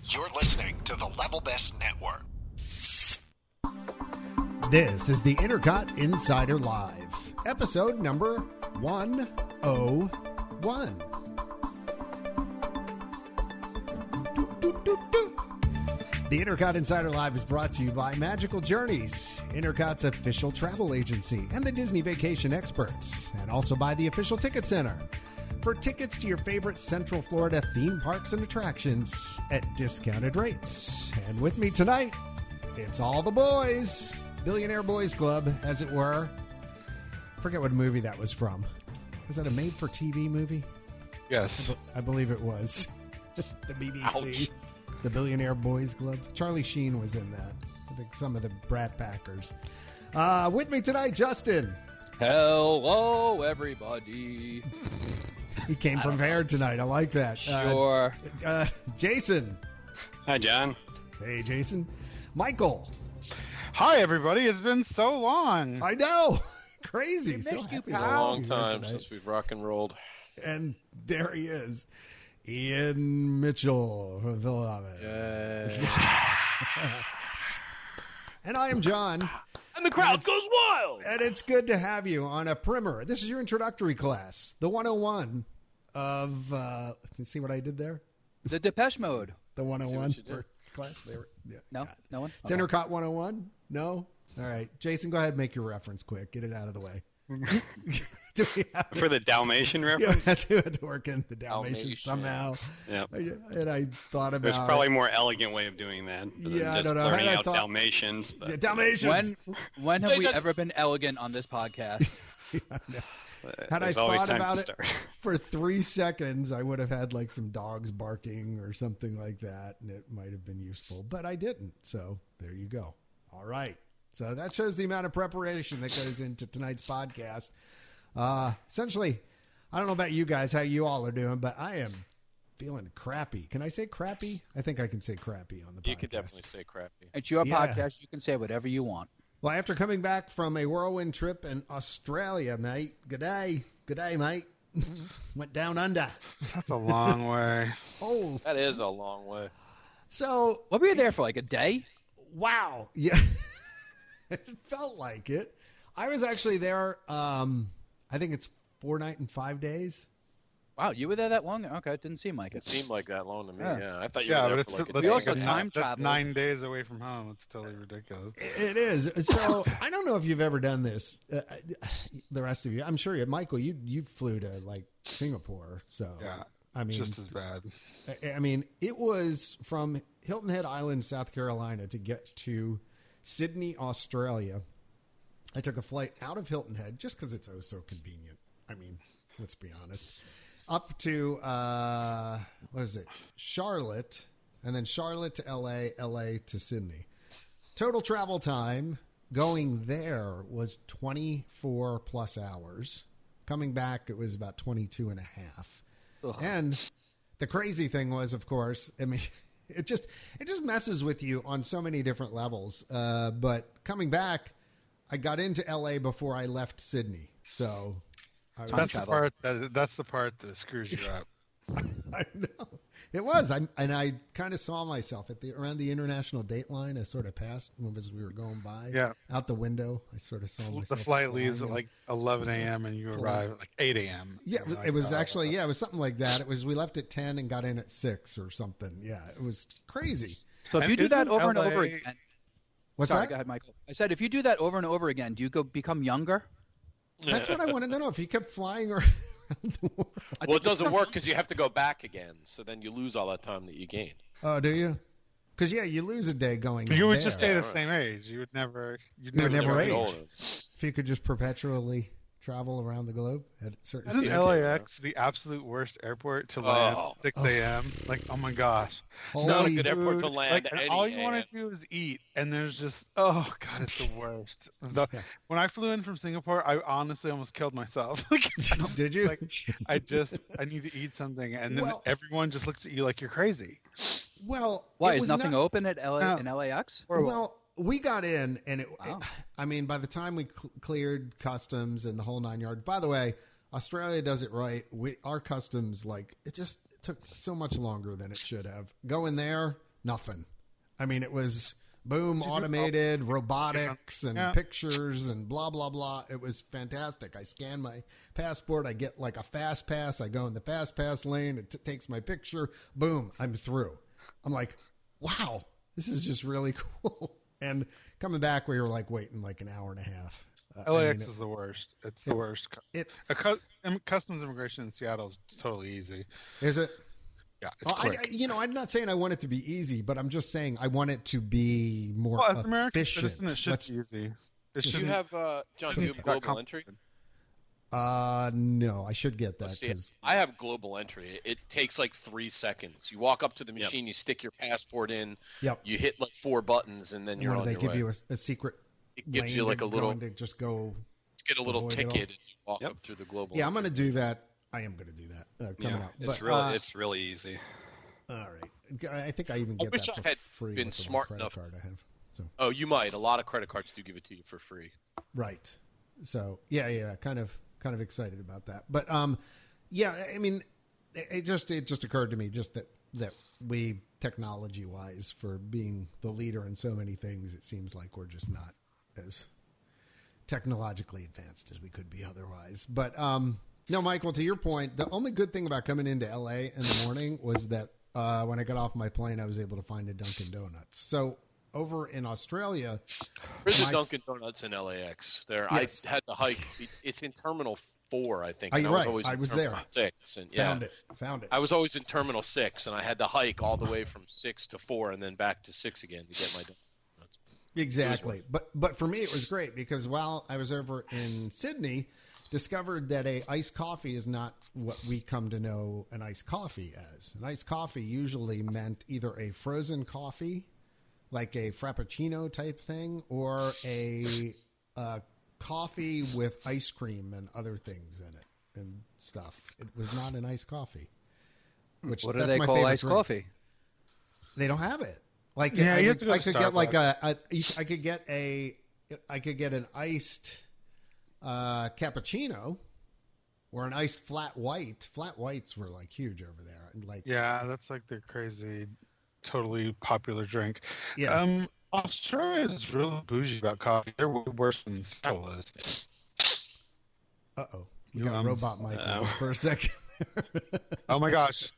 You're listening to the Level Best Network. This is the Intercot Insider Live, episode number 101. The Intercot Insider Live is brought to you by Magical Journeys, Intercot's official travel agency, and the Disney Vacation Experts, and also by the Official Ticket Center. For tickets to your favorite Central Florida theme parks and attractions at discounted rates. And with me tonight, it's all the boys. Billionaire Boys Club, as it were. Forget what movie that was from. Was that a made-for-TV movie? Yes. I believe it was. The BBC. Ouch. The Billionaire Boys Club. Charlie Sheen was in that. I think some of the Brat Packers. With me tonight, Justin. Hello, everybody. He came prepared tonight. I like that. Sure. Jason. Hi, John. Hey, Jason. Michael. Hi, everybody. It's been so long. I know. Crazy. We So missed you, happy pal. to A have long you here time tonight. since we've rock and rolled. And there he is. Ian Mitchell from Philadelphia. And I am John. And the crowd goes wild. And it's good to have you on a primer. This is your introductory class, the 101 of, let's see what I did there? The Depeche Mode. The 101 what you did. for class. Yeah, No? got it. No one? It's Intercot 101? No? All right. Jason, go ahead and make your reference quick. Get it out of the way. Do we have For the Dalmatian Yeah, reference? we had to work in the Dalmatian Dalmatian. somehow. Yeah. And I thought about There's probably a more elegant way of doing that. than Yeah, I just don't know. learning I out thought- Dalmatians. But Yeah, Dalmatians. When have we ever been elegant on this podcast? Had I there's always thought time about to it start. for 3 seconds, I would have had like some dogs barking or something like that, and it might have been useful, but I didn't. So there you go. All right. So that shows the amount of preparation that goes into tonight's podcast. Essentially, I don't know about you guys, how you all are doing, but I am feeling crappy. Can I say crappy? I think I can say crappy on the podcast. You could definitely say crappy. It's your Yeah. podcast. You can say whatever you want. Well, after coming back from a whirlwind trip in Australia, mate. Good day. Good day, mate. Went down under. That's a long way. Oh, That is a long way. so What were you there for, like a day? wow. Yeah. It felt like it. I was actually there, I think it's 4 nights and 5 days. Wow, you were there that long? Okay, it didn't seem like It it. seemed like that long to me. Yeah. Yeah, I thought you Yeah, were but there it's for like a that's day. We also like a- time that's traveled. 9 days away from home. It's totally ridiculous. It is. So I don't know if you've ever done this. The rest of you, I'm sure you, Michael, you flew to like Singapore. So Yeah, I mean, just as bad. I mean, it was from Hilton Head Island, South Carolina, to get to Sydney, Australia. I took a flight out of Hilton Head just because it's so convenient. I mean, let's be honest. Up to, what is it? Charlotte, and then Charlotte to LA, LA to Sydney. Total travel time going there was 24 plus hours. Coming back, it was about 22 and a half. Ugh. And the crazy thing was, of course, I mean, it just messes with you on so many different levels. But coming back, I got into LA before I left Sydney. So That's the part. That's the part that screws you up. I know it was. I kind of saw myself around the international date line. I sort of passed as we were going by. Yeah. Out the window, I sort of saw myself. The flight leaves at flying in. like 11 a.m. and you arrive at like 8 a.m. Yeah, You're like, it was oh. actually, it was something like that. It was, we left at 10 and got in at 6 or something. Yeah, it was crazy. So if And you do that isn't over and LA over again. What's Sorry, that? go ahead, Michael. I said if you do that over and over again, do you become younger? That's what I wanted to know. If you kept flying around the world. Well, it doesn't work because you have to go back again. So then you lose all that time that you gain. Oh, do you? Because, yeah, you lose a day going You would there. just stay the right. same age. You would never. You would never age. age. If you could just perpetually travel around the globe at certain Isn't speed. LAX the absolute worst airport to land Oh. at 6 a.m.? Like, oh my gosh. It's not a Holy good airport to Food, land like, at and any all you want AM. to do is eat, and there's just, oh god, it's the worst. When I flew in from Singapore, I honestly almost killed myself. Like, Did you? like, I need to eat something, and then Well- everyone just looks at you like you're crazy. Well, Why it is was nothing not- open at LA No. in LAX? Well, we got in, and Wow. I mean, by the time we cleared customs and the whole 9 yards. By the way, Australia does it right. Our customs, like, it just took so much longer than it should have. Going there, nothing. I mean, it was boom, automated, robotics, and pictures, and blah, blah, blah. It was fantastic. I scan my passport. I get like a fast pass. I go in the fast pass lane. It takes my picture. Boom, I'm through. I'm like, wow, this is just really cool. And coming back, we were like waiting like an hour and a half. LAX is the worst. It's the worst. Customs immigration in Seattle is totally easy. Is it? Yeah, it's quick. I'm not saying I want it to be easy, but I'm just saying I want it to be more as an American efficient. citizen, it should be easy. Do you have, John, do you have global entry? No, I should get that. See, I have global entry. It takes like 3 seconds. You walk up to the machine, you stick your passport in, you hit like 4 buttons, and then you're on your way. They give you a secret It gives you like a little... to just go... Get a little ticket and you walk up through the global entry. I'm going to do that. I am going to do that coming up. It's really easy. All right. I think I even get that for free. Been with the smart credit enough. card I have. So. Oh, you might. A lot of credit cards do give it to you for free. Right. So kind of excited about that. But I mean, it just occurred to me just that we technology wise, for being the leader in so many things, it seems like we're just not as technologically advanced as we could be otherwise. But no, Michael, to your point, the only good thing about coming into LA in the morning was that when I got off my plane, I was able to find a Dunkin' Donuts. So over in Australia, there's a Dunkin' Donuts in LAX. There, yes. I had to hike. It's in Terminal 4, I think. Oh, you're right. I was there. 6, and Found it. I was always in Terminal 6, and I had to hike all the way from 6 to 4, and then back to 6 again to get my Donuts. Exactly. But for me, it was great because while I was over in Sydney, discovered that a iced coffee is not what we come to know an iced coffee as. An iced coffee usually meant either a frozen coffee, like a frappuccino type thing, or a coffee with ice cream and other things in it and stuff. It was not an iced coffee. What do they call iced coffee? They don't have it. Like you have to go I to could Starbucks. I could get an iced cappuccino or an iced flat white. Flat whites were like huge over there, and like that's like the crazy, totally popular drink. Yeah. Australia is really bougie about coffee. They're way worse than Seattle is. You got a robot mic for a second. Oh my gosh.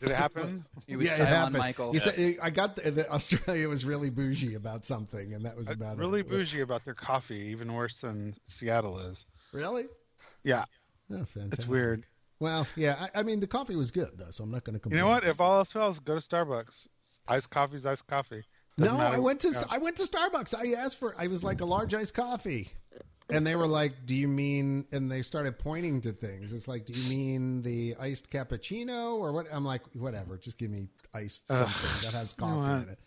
Did it happen? It happened. Michael. You said, I got that Australia was really bougie about something, and that was about really bougie about their coffee, even worse than Seattle is. Really? Yeah. Oh, fantastic. It's weird. Well, yeah. I mean, the coffee was good though, so I'm not going to complain. You know what? If all else fails, go to Starbucks. Iced coffee's iced coffee. I went to Starbucks. I was like a large iced coffee. And they were like, do you mean, and they started pointing to things. It's like, do you mean the iced cappuccino or what? I'm like, whatever, just give me iced something that has coffee in it.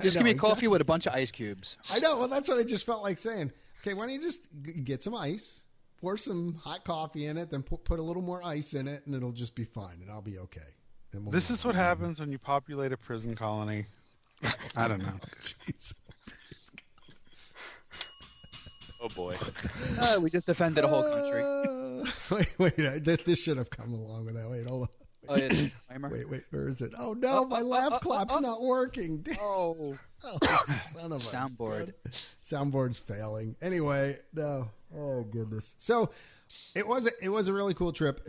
Just give me coffee with a bunch of ice cubes. I know. Well, that's what I just felt like saying. Okay, why don't you just get some ice, pour some hot coffee in it, then put a little more ice in it, and it'll just be fine, and I'll be okay. This is what happens when you populate a prison colony. I don't know. Jeez. Oh boy! We just offended a whole country. Wait! This should have come along with that. Wait, hold on. Oh, yeah, timer. Wait! Where is it? Oh no! My laugh clap's not working. Oh, son of a soundboard. Soundboard's failing. Anyway, no. Oh goodness. So it was a really cool trip,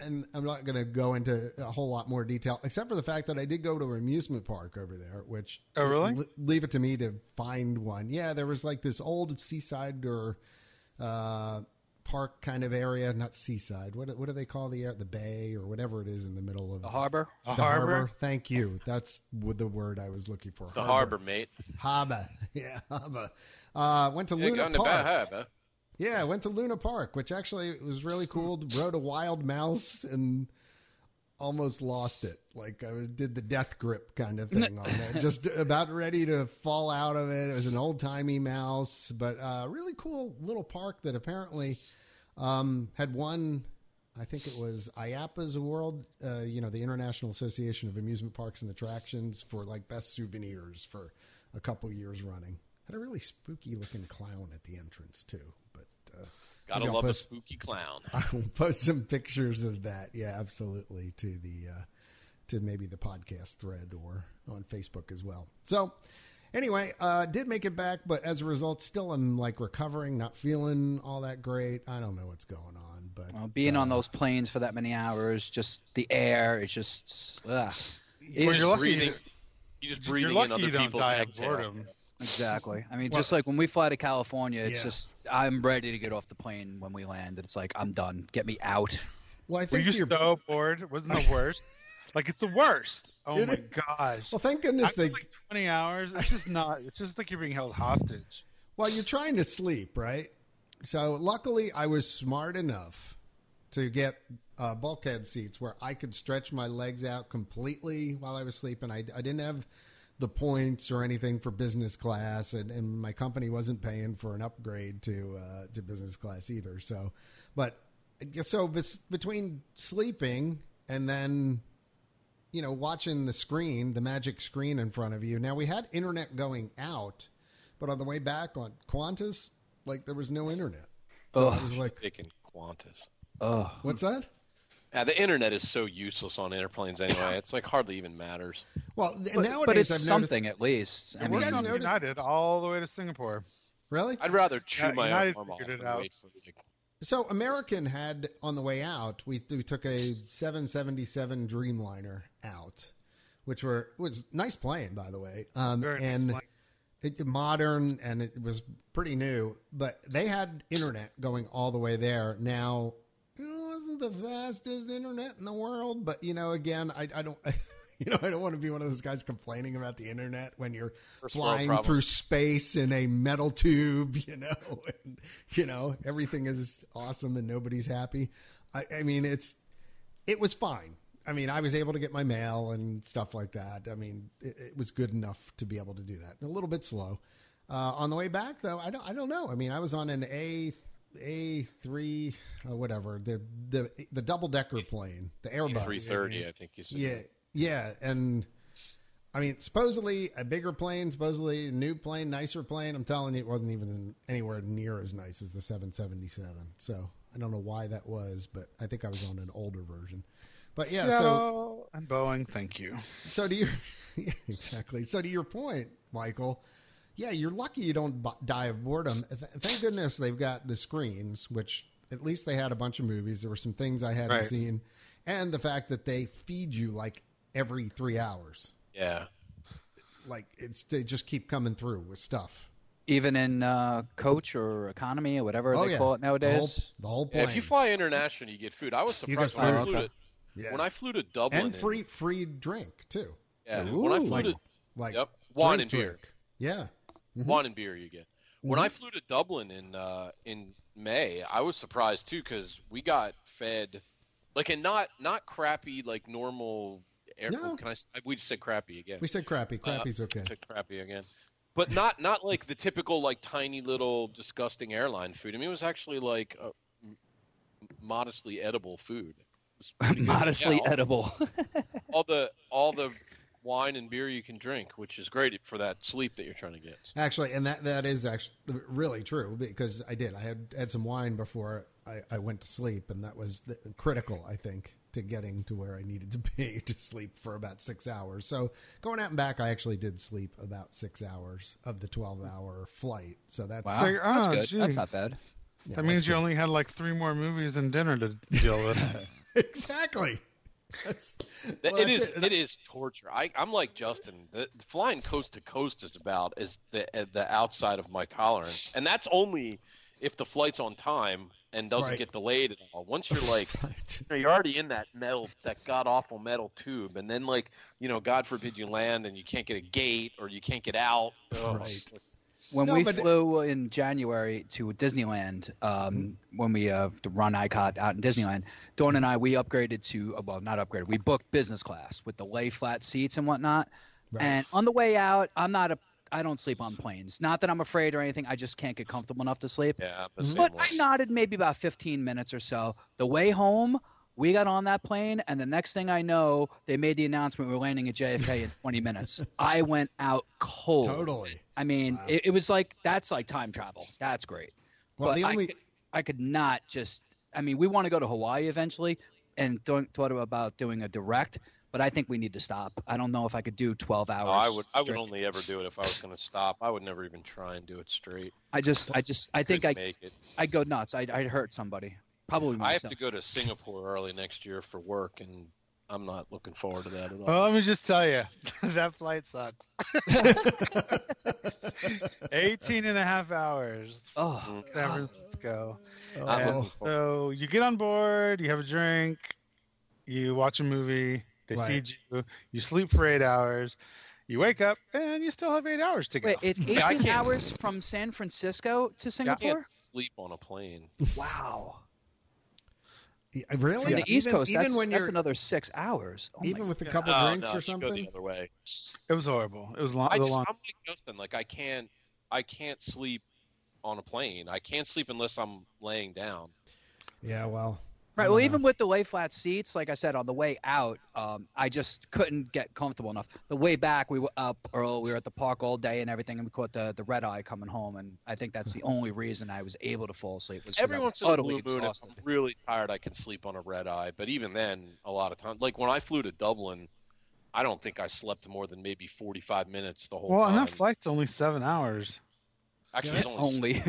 and I'm not going to go into a whole lot more detail, except for the fact that I did go to an amusement park over there. Which really? Leave it to me to find one. Yeah, there was like this old seaside or park kind of area, not seaside. What do they call the bay or whatever it is in the middle of the harbor? The harbor. Thank you. That's the word I was looking for. It's the harbor, mate. Harbor. Yeah, harbor. Went to Luna Park. Yeah, I went to Luna Park, which actually was really cool. Rode a wild mouse and almost lost it. Like I did the death grip kind of thing on it. Just about ready to fall out of it. It was an old-timey mouse, but really cool little park that apparently had won, I think it was IAAPA's award, the International Association of Amusement Parks and Attractions, for like best souvenirs for a couple years running. Had a really spooky-looking clown at the entrance too, but gotta love a spooky clown. I will post some pictures of that. Yeah, absolutely, to to maybe the podcast thread or on Facebook as well. So anyway, did make it back, but as a result, still I'm like recovering, not feeling all that great. I don't know what's going on, but being on those planes for that many hours, just the air, it's just, ugh. Well, you're lucky. You're just breathing You're in lucky other you don't people's die of exhale. boredom. Exactly. I mean, just like when we fly to California, it's Yeah. just, I'm ready to get off the plane when we land. It's like, I'm done. Get me out. well, I Were think you you're so bored? Wasn't the worst? Like, it's the worst. Oh, It my is. gosh. well, thank goodness After they. like 20 hours, it's just not. It's just like you're being held hostage. Well, you're trying to sleep, right? So luckily, I was smart enough to get bulkhead seats where I could stretch my legs out completely while I was sleeping. I didn't have the points or anything for business class, and my company wasn't paying for an upgrade to business class either. So, but so between sleeping and then, you know, watching the screen, the magic screen in front of you. Now we had internet going out, but on the way back on Qantas, like there was no internet. So I was like, Taking Qantas. Oh, what's that? Yeah, the internet is so useless on airplanes anyway. It's like hardly even matters. Well, but nowadays it's I've something at least. I And mean, we're guys on noticed- United all the way to Singapore. really. I'd rather chew Yeah, my United arm off figured it than out. wait for like, So American had on the way out, we took a 777 Dreamliner out, which was nice plane, by the way, Very nice and plane. it modern and it was pretty new. But they had internet going all the way there. Now, it wasn't the fastest internet in the world, but you know, again, I don't. You know, I don't want to be one of those guys complaining about the internet when you're First world flying problem. through space in a metal tube, you know, and, you know, everything is awesome and nobody's happy. I mean, it was fine. I mean, I was able to get my mail and stuff like that. I mean, it was good enough to be able to do that. A little bit slow. On the way back, though, I don't know. I mean, I was on an A3, whatever, the double decker plane, the Airbus. 330, I think you said. Yeah, yeah, and I mean, supposedly a bigger plane, supposedly a new plane, nicer plane. I'm telling you, it wasn't even anywhere near as nice as the 777. So I don't know why that was, but I think I was on an older version. But yeah, Seattle and Boeing, thank you. so to your yeah, exactly. So to your point, Michael, yeah, you're lucky you don't die of boredom. Thank goodness they've got the screens, which at least they had a bunch of movies. There were some things I hadn't Right. seen, and the fact that they feed you like every 3 hours. Yeah. Like they just keep coming through with stuff. even in coach or economy or whatever they call it nowadays. The whole Yeah, plane. if you fly international, you get food. I was surprised get when I food. flew to Yeah. when I flew to Dublin. and free drink too. Yeah, Ooh. when I flew Like to like yep, wine drink, and beer. drink. Yeah. Mhm. Wine and beer you get. When Mhm. I flew to Dublin in May, I was surprised too because we got fed like and not crappy like normal air. No. We just said crappy again. We said crappy. Crappy's okay. Said crappy again. But not like the typical like tiny little disgusting airline food. I mean, it was actually like modestly edible food. It was pretty good. Modestly Yeah, edible. all the wine and beer you can drink, which is great for that sleep that you're trying to get. Actually, and that is actually really true because I had some wine before I went to sleep, and that was critical, I think, to getting to where I needed to be to sleep for about 6 hours. So going out and back, I actually did sleep about 6 hours of the 12-hour flight. So that's Wow, So, that's oh, good. gee. That's not bad. yeah, That means that's you good. only had like 3 more movies and dinner to deal with. Exactly. Well, that's It is torture. I'm like Justin. The flying coast to coast is about is the outside of my tolerance, and that's only if the flight's on time and doesn't Right. get delayed at all. Once you're like, Right. you're already in that god awful metal tube, and then like God forbid you land and you can't get a gate or you can't get out. Oh, Right. When No, we but- flew in January to Disneyland, when we to run ICOT out in Disneyland, Dawn and I, we upgraded to well, not upgraded. We booked business class with the lay flat seats and whatnot. Right. And on the way out, I don't sleep on planes. Not that I'm afraid or anything. I just can't get comfortable enough to sleep. Yeah, the same But way. I nodded maybe about 15 minutes or so. The way home, we got on that plane, and the next thing I know, they made the announcement we're landing at JFK in 20 minutes. I went out cold. Totally. I mean, Wow. it was like that's like time travel. That's great. Well, But the only I could not just. I mean, we want to go to Hawaii eventually, and thought about doing a direct. But I think we need to stop. I don't know if I could do 12 hours. No, I would straight. only ever do it if I was going to stop. I would never even try and do it straight. I think Couldn't make it. I'd go nuts. I'd hurt somebody. Probably myself. I have to go to Singapore early next year for work, and I'm not looking forward to that at all. Well, let me just tell you, that flight sucks. 18 and a half hours. Oh, San Francisco. Not And looking forward. so you get on board, you have a drink, you watch a movie, they Right. feed you, you sleep for 8 hours, you wake up, and you still have 8 hours to go. wait, it's Yeah, I 18 can't- hours from San Francisco to I Singapore? can't sleep on a plane. Wow. Yeah, really? From the East Coast, even that's, when that's you're another 6 hours. Oh even my with a God. couple Oh, drinks no, or you go something. the other way. It was horrible. It was long. I'm long. like Justin. Like I can't sleep on a plane. I can't sleep unless I'm laying down. Yeah, well. Right. I Well, don't even know. with the lay flat seats, like I said, on the way out, I just couldn't get comfortable enough. The way back, we were up early. We were at the park all day and everything, and we caught the red eye coming home. And I think that's the only reason I was able to fall asleep. Was 'cause Every I was once in a utterly blue moon, if exhausted. I'm really tired, I can sleep on a red eye. But even then, a lot of times, like when I flew to Dublin, I don't think I slept more than maybe 45 minutes the whole Well, and time. that flight's only 7 hours. Actually, Yeah, it's It's only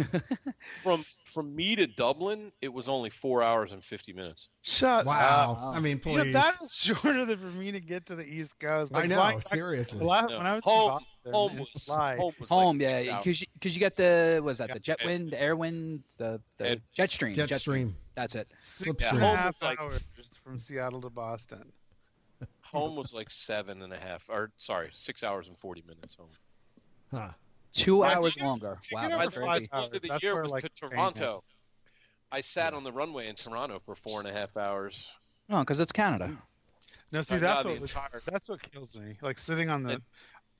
only. from me to Dublin, it was only 4 hours and 50 minutes. Shut Wow. Wow. I mean, up. You know, please. that is shorter than for me to get to the East Coast. I Like, know, flying back- seriously. when I No. was in Home- Boston Home in was July, home was Home, like 6 yeah, hours. because you get the the Yeah, Jetwind, the Airwind, the and- Jetstream. Jetstream. That's it. six Yeah, and a home half was like- hours from Seattle to Boston. Home was like 6 hours and 40 minutes home. Huh. 2 My hours biggest- longer. you Wow, get My that's over crazy. 5 end of the That's year where, was like, to the train Toronto. is. I sat on the runway in Toronto for 4.5 hours. No, because it's Canada. No, see, But that's not the what entire- that's what kills me. Like sitting on It-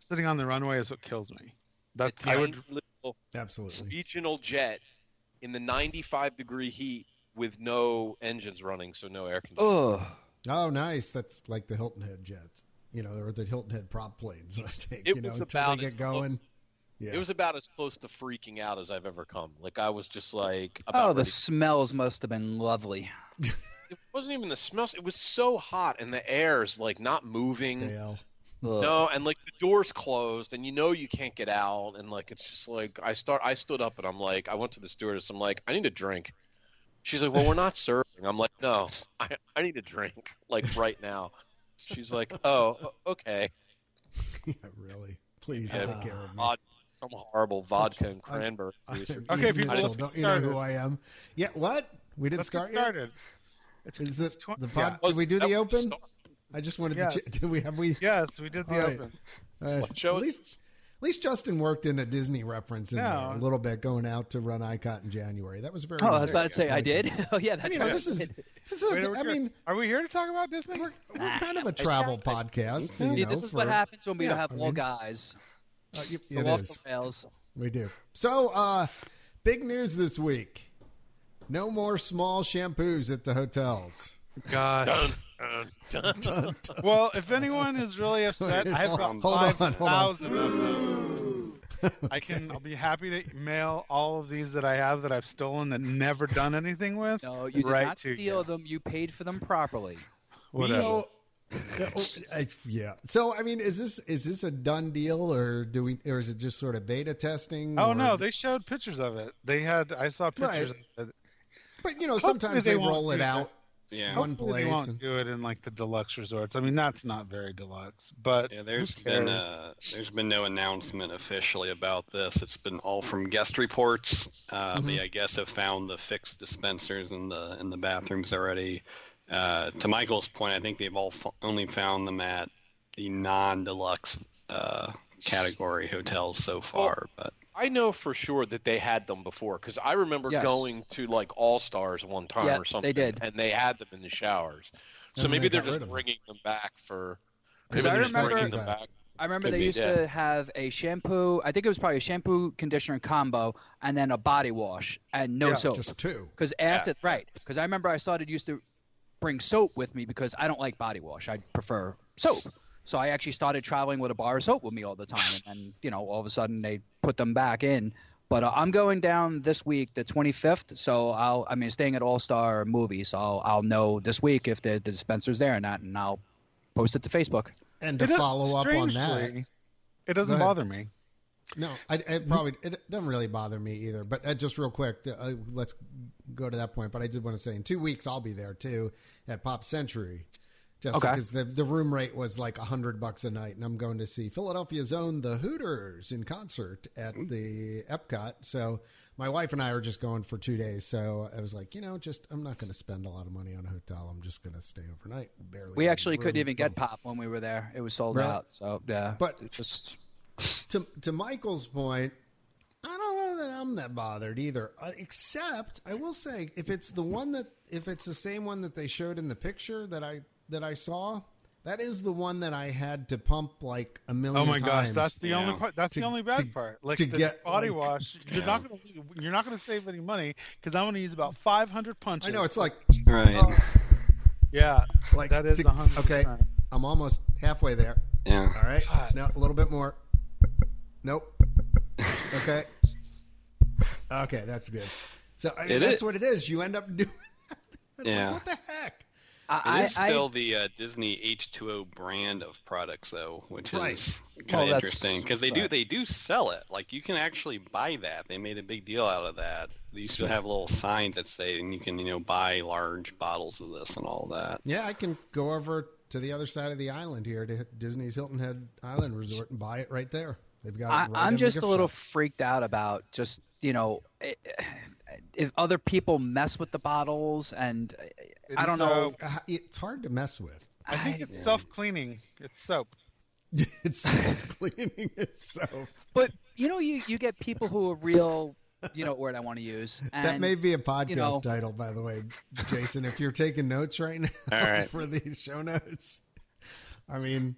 the runway is what kills me. That's a I would tiny little Absolutely. regional jet in the 95-degree heat with no engines running, so no air conditioning. Oh, Oh, nice. That's like the Hilton Head jets. You know, or the Hilton Head prop planes, I think. It You know, was until about they as get going. close- Yeah. It was about as close to freaking out as I've ever come. Like I was just like, oh, about the ready. smells must have been lovely. It wasn't even the smells. It was so hot, and the air's like not moving. Stale. Ugh. No, and like the door's closed, and you know you can't get out, and like it's just like I stood up, and I'm like, I went to the stewardess. I'm like, I need a drink. She's like, well, we're not serving. I'm like, no, I need a drink, like right now. She's like, oh, okay. Yeah, really. Please Yeah, take care of me. Some horrible vodka and cranberry juice. Okay, Ian people, Mitchell, let's don't get you know who started. I am? Yeah, what? We didn't Let's get start yet? started. Is it the yeah. pod? Did we do That the was open? start. I just wanted Yes. to. Have we? Yes, we did the All right. open. What show at is least Justin worked in a Disney reference in No. there a little bit, going out to run ICOT in January. That was very. Oh, I nice. was about to say I did. Oh yeah, that's You know, right. this is. Wait, I mean, are we here to talk about Disney? we're kind of a travel podcast. See, You know, this is what for- happens when we yeah, have I all mean, guys. It Go off is. the rails. We do. So, big news this week. No more small shampoos at the hotels. God. Dun, dun. Well, if anyone is really upset, Wait, I've got hold on, 5,000 of them. I'll be happy to mail all of these that I have that I've stolen that never done anything with. No, you did Right not to steal you. them. You paid for them properly. Whatever. So, yeah. So, I mean, is this a done deal, or or is it just sort of beta testing? Oh or- no, they showed pictures of it. I saw pictures of it. But you know, Hopefully sometimes they they won't roll do it that. out. Yeah, One Hopefully they place won't and- do it in like the deluxe resorts. I mean, that's not very deluxe, but yeah. who cares? There's been no announcement officially about this. It's been all from guest reports. They I guess have found the fixed dispensers in the bathrooms already. To Michael's point, I think they've only found them at the non-deluxe category hotels so far. But I know for sure that they had them before because I remember Yes. going to like All Stars one time Yeah, or something. they did. and they had them in the showers. So And maybe they they're got just rid of them. bringing them back for. 'Cause maybe I they're just remember- bringing them back. I remember Could they be, used yeah. to have a shampoo. I think it was probably a shampoo conditioner combo, and then a body wash and no Yeah, soap. Just two. Because because I remember I used to bring soap with me because I don't like body wash. I prefer soap. So I actually started traveling with a bar of soap with me all the time, and then all of a sudden they put them back in. But I'm going down this week, the 25th. So staying at All Star Movies. So I'll know this week if the dispenser's there or not, and I'll post it to Facebook. And to follow up on that, strangely, it doesn't bother me. No, it doesn't really bother me either. But just real quick, let's go to that point. But I did want to say, in 2 weeks, I'll be there too at Pop Century. Just because the room rate was like $100 a night, and I'm going to see Philadelphia's own the Hooters in concert at the Epcot. So my wife and I are just going for 2 days. So I was like, I'm not going to spend a lot of money on a hotel. I'm just going to stay overnight. We actually couldn't even get Pop when we were there. It was sold out. So yeah, but it's just to Michael's point, I don't know that I'm that bothered either. Except I will say, if it's the same one that they showed in the picture that I saw, that is the one that I had to pump like a million times. Oh my gosh, that's the only part. That's the only bad part. Like to the get body wash, you're not going to save any money because I'm going to use about 500 punches. I know, it's like Right. yeah, like that is 100%. Okay, I'm almost halfway there. Yeah. All right, no, a little bit more. Nope. Okay. Okay, that's good. So that's what it is. You end up doing that. Like, what the heck? It is still the Disney H2O brand of products, though, which is kind of interesting because they do sell it. Like, you can actually buy that. They made a big deal out of that. They used to have little signs that say, and you can buy large bottles of this and all that. Yeah, I can go over to the other side of the island here to Disney's Hilton Head Island Resort and buy it right there. They've got it right I'm in just the a little gift shop. freaked out about just if other people mess with the bottles, and I don't know. It's hard to mess with. I think it's self-cleaning. It's soap. It's self-cleaning. It's soap. But you get people who are real. You know what word I want to use. And, that may be a podcast title, by the way, Jason. If you're taking notes right now for these show notes, I mean,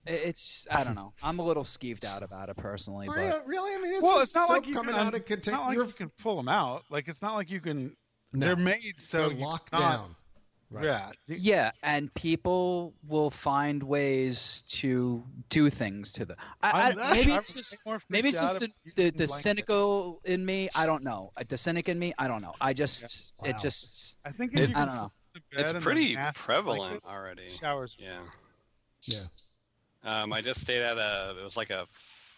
It's I don't know. I'm a little skeeved out about it personally. But really, I mean, it's not like you coming can, out of it's not like you can pull them out. Like, it's not like you can. No, they're made so they're locked down. Right. Yeah. Yeah, and people will find ways to do things to them. Maybe it's just the cynical in me. I don't know. The cynic in me. I don't know. I just I think I don't know. It's pretty prevalent already. Showers. Yeah. I just stayed at it was like a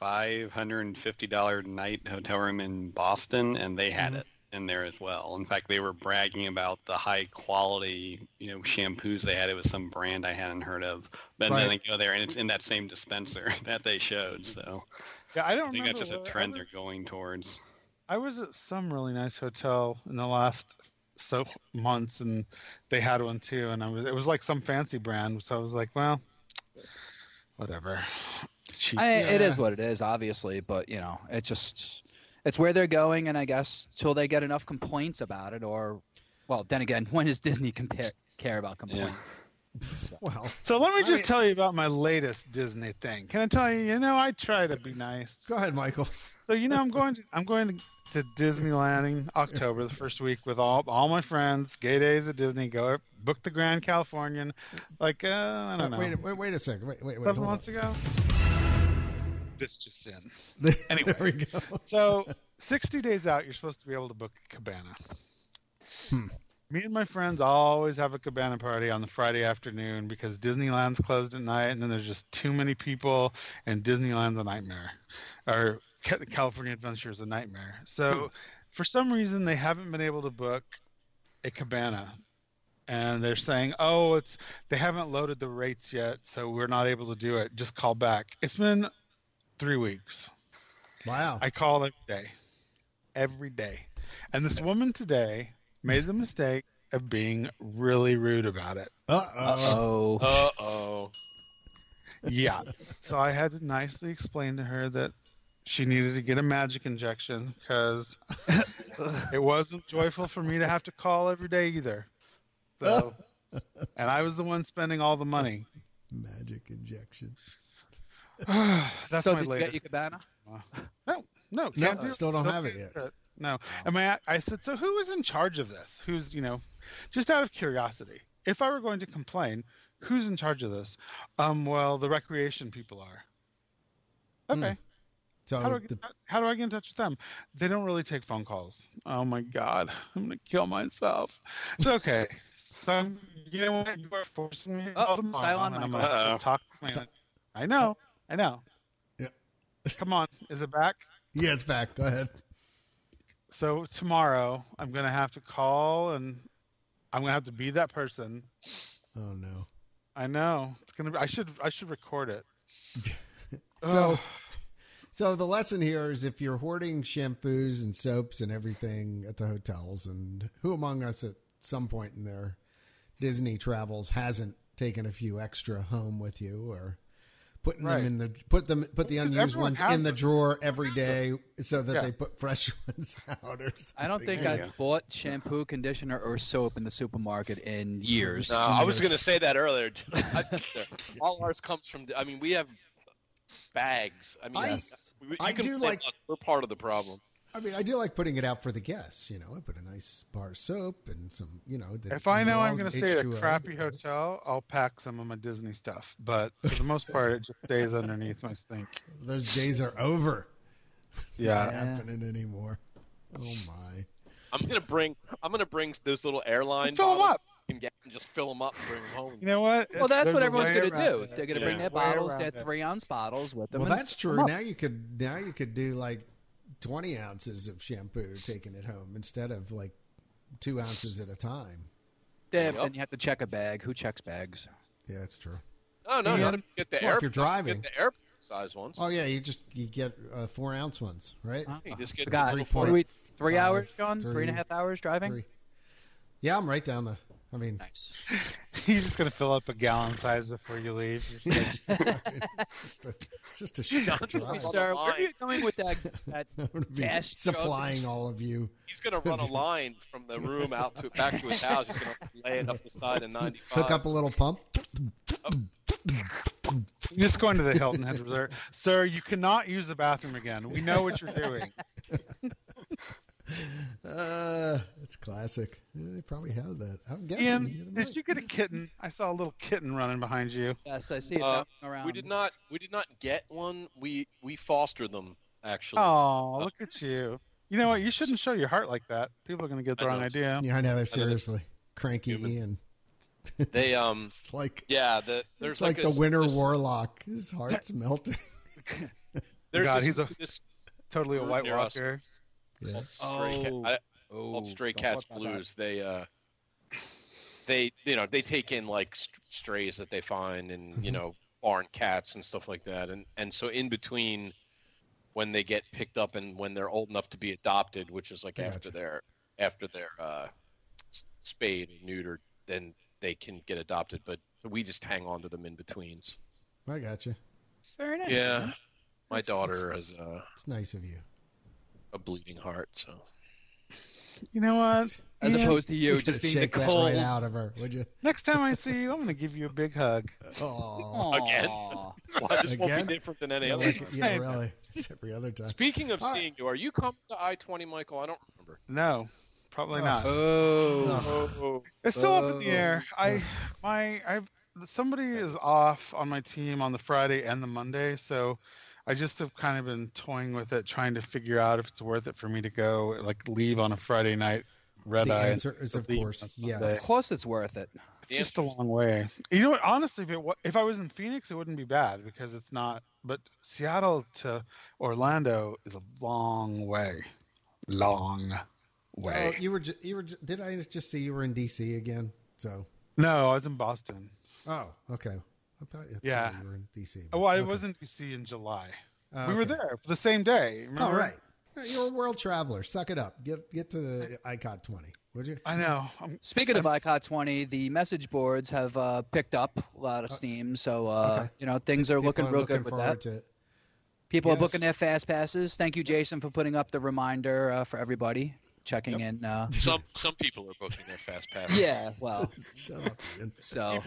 $550 night hotel room in Boston, and they had it in there as well. In fact, they were bragging about the high quality, shampoos they had. It was some brand I hadn't heard of. But then they go there, and it's in that same dispenser that they showed. So yeah, I think that's just a trend they're going towards. I was at some really nice hotel in the last months, and they had one too. And it was like some fancy brand. So I was like, well, whatever. It is what it is, obviously, but it's where they're going, and I guess till they get enough complaints about it, or, well, then again, when does Disney care about complaints? Yeah. So let me just tell you about my latest Disney thing. Can I tell you? I try to be nice. Go ahead, Michael. So I'm going to Disneyland in October, the first week, with all my friends. Gay days at Disney. Go book the Grand Californian. Like I don't know. Wait a second. Wait. 7 months ago. This just in. Anyway, there we go. So 60 days out, you're supposed to be able to book a cabana. Me and my friends always have a cabana party on the Friday afternoon because Disneyland's closed at night, and then there's just too many people, and Disneyland's a nightmare, or California Adventure is a nightmare. So for some reason, they haven't been able to book a cabana. And they're saying, they haven't loaded the rates yet, so we're not able to do it. Just call back. It's been 3 weeks. Wow. I call every day. And this woman today made the mistake of being really rude about it. Uh-oh. Yeah. So I had to nicely explain to her that she needed to get a magic injection because it wasn't joyful for me to have to call every day either. So, and I was the one spending all the money. Magic injection. That's so my did latest. you get your cabana? No, still don't have it yet. No. I said, so who is in charge of this? Who's, just out of curiosity. If I were going to complain, who's in charge of this? Well, the recreation people are. Okay. So how do I get in touch with them? They don't really take phone calls. Oh my God, I'm gonna kill myself. It's okay. Some, you know what? You are forcing me to Oh, call tomorrow, silent and I'm Michael. going to talk to my. I know. Yeah. Come on, is it back? Yeah, it's back. Go ahead. So tomorrow, I'm going to have to call, and I'm going to have to be that person. Oh no. I know it's going to be. I should record it. So the lesson here is if you're hoarding shampoos and soaps and everything at the hotels, and who among us at some point in their Disney travels hasn't taken a few extra home with you, or putting them in the put the unused ones in the drawer every day so that they put fresh ones out, or something. I don't think I've bought shampoo, conditioner, or soap in the supermarket in years. No, I was going to say that earlier. All ours comes from. I mean, we have bags. I mean, I do like. We're part of the problem. I mean, I do like putting it out for the guests. You know, I put a nice bar of soap and some. You know, if I know I'm going to stay at a crappy hotel, I'll pack some of my Disney stuff. But for the most part, it just stays underneath my sink. Those days are over. It's Yeah. not happening anymore. Oh my! I'm gonna bring those little airline Fill 'em bottles up. and just fill them up and bring them home. You know what? Well, that's There's what a everyone's way going to do. around it. They're going to Yeah. bring their Way bottles, around their it. 3-ounce bottles with them. Well, and that's fill 'em true. up. Now you could do like 20 ounces of shampoo taking it home instead of like 2 ounces at a time. Yeah, Yep. but then you have to check a bag. Who checks bags? Yeah, that's true. No, Yeah. not if you get the Well, if air. you're driving. Get the airport size ones. Oh yeah, you get 4-ounce ones, right? You just get Forgot. the What are we? 3 5, hours, John? 3, 3.5 hours driving? 3. Yeah, I'm right down the. I mean, Nice. You're just going to fill up a gallon size before you leave. You're just like, it's just a short John's drive. Sir, where are you going with that I'm gonna be gas jug? supplying all of you. He's gonna run a line from the room back to his house. He's gonna lay it up the side of 95. Hook up a little pump. You're just going to the Hilton Head Resort. Sir, you cannot use the bathroom again. We know what you're doing. It's classic. Yeah, they probably have that. I'm guessing. Ian, did you get a kitten? I saw a little kitten running behind you. Yes, I see it bouncing around. We did not get one. We fostered them actually. Oh, look at you. You know what? You shouldn't show your heart like that. People are going to get the wrong idea. Yeah, I know. Seriously, cranky Ian. They It's like there's it's like the Winter Warlock. His heart's melting. There's God, this, he's this totally a White near us. Walker. Yeah. called Stray don't Cats talk about Blues. They take in like strays that they find and barn cats and stuff like that, and so in between when they get picked up and when they're old enough to be adopted, which is like after they're spayed or neutered, then they can get adopted. But we just hang on to them in betweens. I got you. Very nice. Yeah, man. my daughter has It's nice of you. a bleeding heart, so. You know what? As Ian, opposed to you just being the Shake that cold. right out of her, would you? next time I see you, I'm going to give you a big hug. Oh, Again? Aw. Well, this won't Again? be different than any yeah, other. yeah, really. It's every other time. Speaking of All seeing you, are you coming to I-20, Michael? I don't remember. No, probably not. Oh. Oh, It's still up in the air. Somebody is off on my team on the Friday and the Monday, so I just have kind of been toying with it, trying to figure out if it's worth it for me to go, like leave on a Friday night, red The eye. answer is, of course, yes. Of course it's worth it. It's just a long way. You know what? Honestly, if I was in Phoenix, it wouldn't be bad because it's not. But Seattle to Orlando is a long way. Long way. Oh, you were. Did I just see you were in D.C. again? So. No, I was in Boston. Oh, okay. I thought you Yeah. you were in D.C. Oh, well, I okay. was in DC in July. Oh, We were okay. there for the same day. Remember? Oh, right. You're a world traveler. Suck it up. Get to the ICOT 20, would you? I know. Speaking of ICOT 20, the message boards have picked up a lot of steam, so okay. Things are People looking are real looking good with forward that. to it. People are Yes. booking their fast passes. Thank you, Jason, for putting up the reminder for everybody checking in. some people are booking their fast pass. Yeah, well, Shut up, Ian. so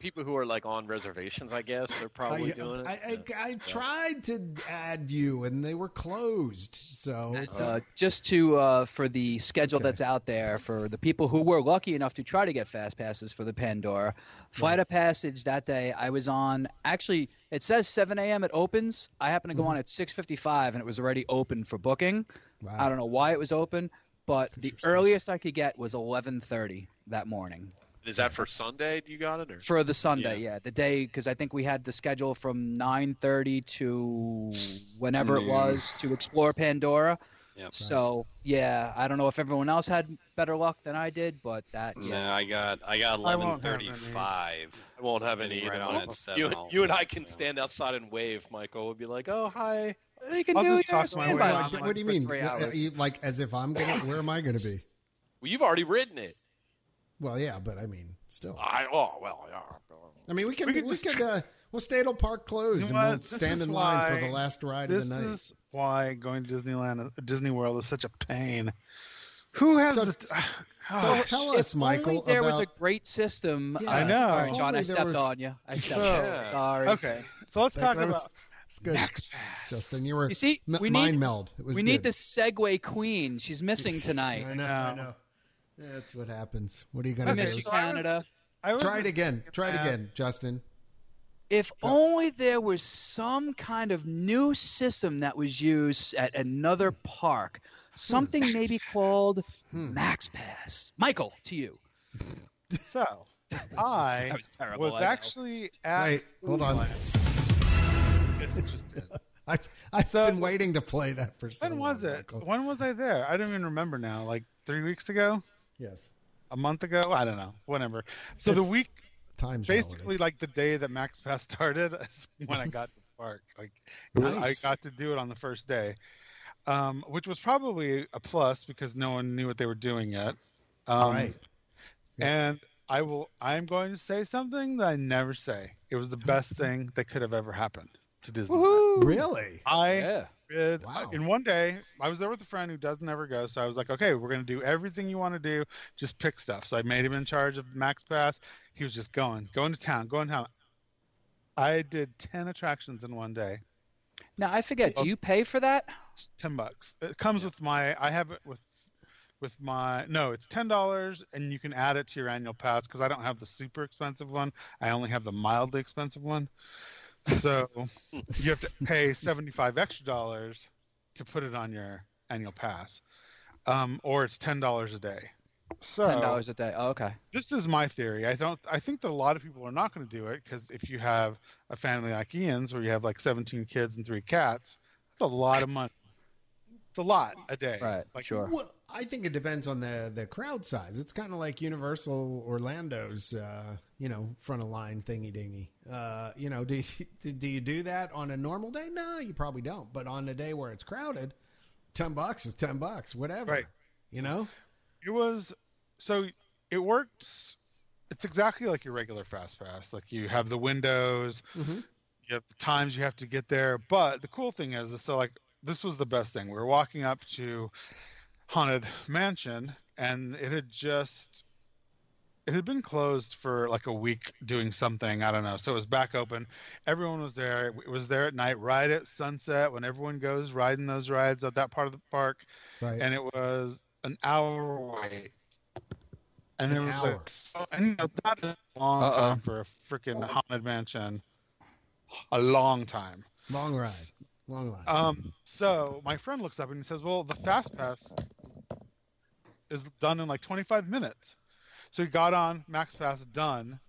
People who are like on reservations, I guess, are probably doing it. I tried to add you, and they were closed. So it's just to for the schedule Okay. that's out there for the people who were lucky enough to try to get fast passes for the Pandora Flight of Passage that day. I was on. Actually, it says 7 a.m. it opens. I happened to go on at 6:55, and it was already open for booking. wow. I don't know why it was open, but the earliest I could get was 11:30 that morning. Is that for Sunday? You got it, or For the Sunday, yeah. The day, because I think we had the schedule from 9:30 to whenever it was to explore Pandora. Yep. So, yeah, I don't know if everyone else had better luck than I did, but that, No, yeah. I got I won't have 11:35. I won't have any Right either. on Michael. at 7 You and I also, can so. stand outside and wave. Michael would be like, "Oh, hi." You can I'll do just your talk my way standby around. line What do you for mean? 3 hours. Like as if I'm gonna? Where am I gonna be? Well, you've already written it. Well, yeah, but I mean, still. Yeah. I mean, we could just- we'll stay till park closed You know and what? we'll This stand is in line for why- the last ride This of the night. is why going to Disney World is such a pain. Who has So- the? So tell us, If Michael, only there was a about great system. Yeah, I know. All right, if John, only I there stepped was- on you. I stepped So- on you. Sorry. Okay, so let's talk that about was it's good. Max Pass. Justin, you were You see, we mind need meld. It was we need good. the Segway queen. She's missing tonight. I know. I know. That's what happens. What are you I gonna miss do? you, Canada. I was Try it again. Try it Yeah. again, Justin. If only there was some kind of new system that was used at another park. Something maybe called Max Pass. Michael, to you. So I That was terrible. was I know. actually at. Wait, hold on. This just did. I've So- been waiting to play that for so When long. was it? Michael. When was I there? I don't even remember now. Like 3 weeks ago? Yes. A month ago? I don't know. Whatever. So the It's- week, Time's basically relative. like the day that Max Pass started, is when I got to the park. Like I Nice. got to do it on the first day, which was probably a plus because no one knew what they were doing yet. Right. And I'm going to say something that I never say. It was the best thing that could have ever happened to Disney. Really? Yeah. Did Wow. in one day. I was there with a friend who doesn't ever go, so I was like, okay, we're gonna do everything you want to do, just pick stuff. So I made him in charge of Max Pass. He was just going to town. I did 10 attractions in one day. Now I forget. Do you pay for that? $10. It comes with my. I have it with my. No, it's $10, and you can add it to your annual pass because I don't have the super expensive one. I only have the mildly expensive one. So you have to pay $75 extra to put it on your annual pass, or it's $10 a day. So $10 a day. Oh, okay. this is my theory. I think that a lot of people are not going to do it because if you have a family like Ian's where you have like 17 kids and 3 cats, that's a lot of money. It's a lot a day. Right. Like, Sure. Well, I think it depends on the crowd size. It's kind of like Universal Orlando's, front of line thingy dingy. Do you do that on a normal day? No, you probably don't. But on a day where it's crowded, $10 is $10, whatever. Right. You know? It works. It's exactly like your regular Fast Pass. Like you have the windows, Mm-hmm. you have the times you have to get there. But the cool thing is so like this was the best thing. We were walking up to Haunted Mansion, and it had been closed for like a week doing something. I don't know. So it was back open. Everyone was there. It was there at night, right at sunset, when everyone goes riding those rides at that part of the park. Right. And it was an hour wait. And An there was hour. like, and that is a long time for a freaking Haunted Mansion. A long time. Long ride. Long line. So my friend looks up and he says, well, the Fast Pass is done in like 25 minutes. So he got on, Max Pass done,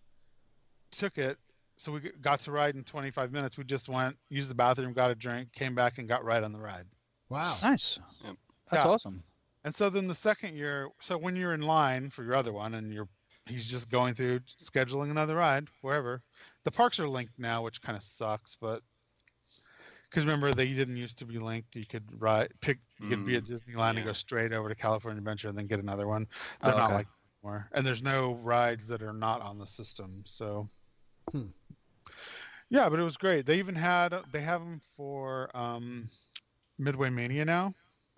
took it. So we got to ride in 25 minutes. We just went, used the bathroom, got a drink, came back and got right on the ride. Wow. Nice. Yep. That's Yeah. awesome. And so then the second year, so when you're in line for your other one and he's just going through scheduling another ride, wherever. The parks are linked now, which kind of sucks, but because remember they didn't used to be linked. You could you could be at Disneyland and go straight over to California Adventure and then get another one. They're not okay. like that anymore. And there's no rides that are not on the system. So yeah, but it was great. They even have them for Midway Mania now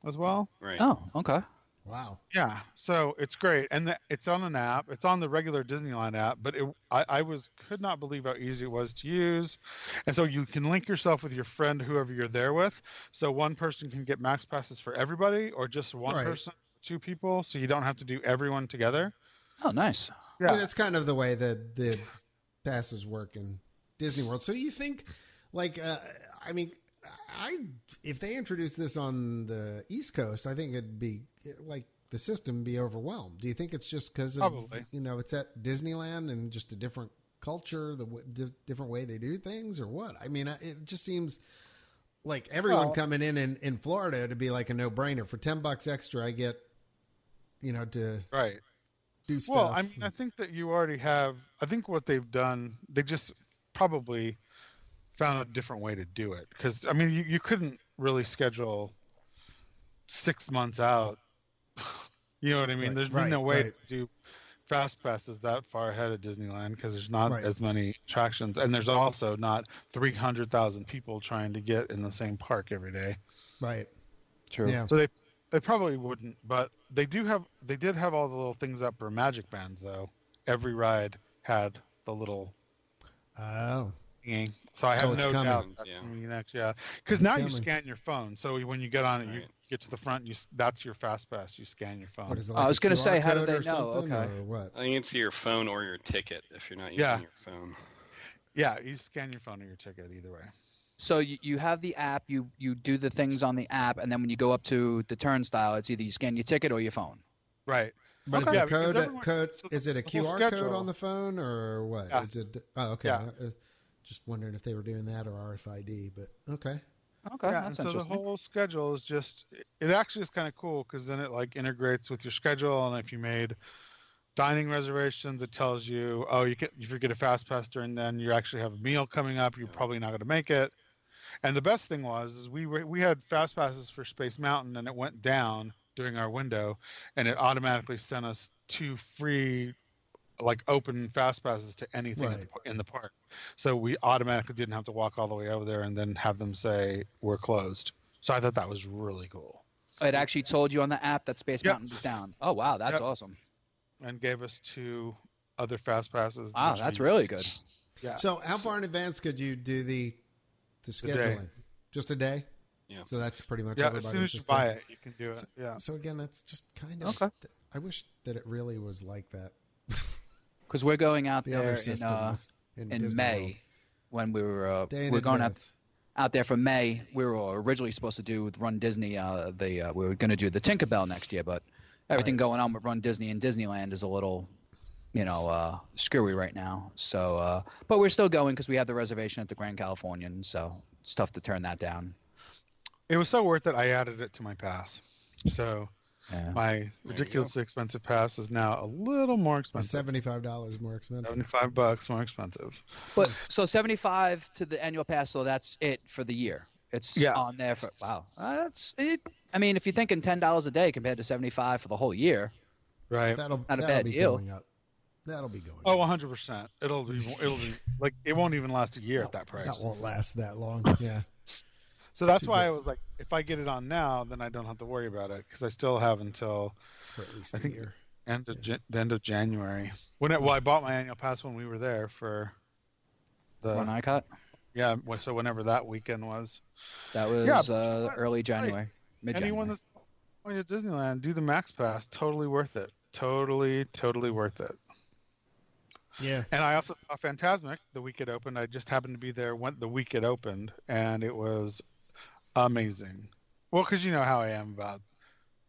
as well. Right. Oh, okay. Wow. Yeah, so it's great, and it's on an app. It's on the regular Disneyland app, but I could not believe how easy it was to use, and so you can link yourself with your friend, whoever you're there with. So one person can get Max Passes for everybody, or just one Right. person, 2 people, so you don't have to do everyone together. Oh, nice. Yeah. Yeah, That's kind of the way that the passes work in Disney World. So you think, like, if they introduced this on the East Coast, I think it'd be like the system be overwhelmed. Do you think it's just because of, Probably. it's at Disneyland and just a different culture, the different way they do things, or what? I mean, it just seems like everyone coming in Florida to be like a no-brainer. For $10 extra, I get, to Right. do stuff. Well, I mean, I think that you already have. I think what they've done, they just probably found a different way to do it. Because I mean, you couldn't really schedule 6 months out. You know what I mean? Right, There's right, no way right. to do fast passes that far ahead of Disneyland because there's not Right. as many attractions, and there's also not 300,000 people trying to get in the same park every day. Right. True. Yeah. So they probably wouldn't, but they did have all the little things up for magic bands though. Every ride had the little Oh. thingy. So I So have it's no coming. doubt that's Yeah. gonna be next. Yeah, because It's now you coming. scan your phone. So when you get on it, you Right. get to the front. That's your fast pass. You scan your phone. What is it? I Like was a gonna QR say, how do code they or know? something, Okay. Or what? I think it's your phone or your ticket if you're not using Yeah. your phone. Yeah, you scan your phone or your ticket either way. So you have the app, you do the things on the app, and then when you go up to the turnstile, it's either you scan your ticket or your phone. Right. But is Okay. the Yeah, because code? everyone- so Is it a the whole QR code schedule- on the phone or what? Yeah. Is it? Oh, okay. Yeah. Just wondering if they were doing that or RFID, but okay. Okay, Yeah, and that's so the interesting. whole schedule is just, it actually is kind of cool because then it like integrates with your schedule. And if you made dining reservations, it tells you, oh, if you get a fast pass during then, you actually have a meal coming up. You're probably not going to make it. And the best thing is we had fast passes for Space Mountain and it went down during our window and it automatically sent us 2 free like open fast passes to anything Right. in the park. So we automatically didn't have to walk all the way over there and then have them say we're closed. So I thought that was really cool. It actually told you on the app that Space Yep. Mountain was down. Oh wow, that's Yep. awesome. And gave us 2 other fast passes. Wow, which that's we- really good. Yeah. So how far in advance could you do the day. scheduling? Just a day. Yeah. So that's pretty much Yeah, as everybody's soon as you just buy like- it, you can do it. Yeah. So again, that's just kind of. Okay. I wish that it really was like that. Because we're going out The there other systems in Disney May World. when we were Day in we're going advance. out there for May. We were originally supposed to do with Run Disney. We were going to do the Tinkerbell next year, but everything Right. going on with Run Disney and Disneyland is a little, screwy right now. So, but we're still going because we have the reservation at the Grand Californian. So it's tough to turn that down. It was so worth it. I added it to my pass. So Yeah. my ridiculously expensive pass is now a little more expensive. $75 more expensive. $75 more expensive. But so 75 to the annual pass. So that's it for the year. It's Yeah. on there for wow. That's it. I mean, if you're thinking $10 a day compared to 75 for the whole year, Right. That'll Not a that'll bad be deal. going up. That'll be going. Oh, up. 100%. It'll be like it won't even last a year at that price. That won't last that long. Yeah. So that's too why good. I was like, if I get it on now, then I don't have to worry about it because I still have until For at least I a think year. the end of January. I bought my annual pass when we were there for Run the ICOT. so whenever that weekend was. That was Yeah, early January, mid-January. Anyone that's going to Disneyland, do the Max Pass. Totally worth it. Totally worth it. Yeah. And I also saw Fantasmic the week it opened. I just happened to be there the week it opened, and it was amazing. Well, because you know how I am about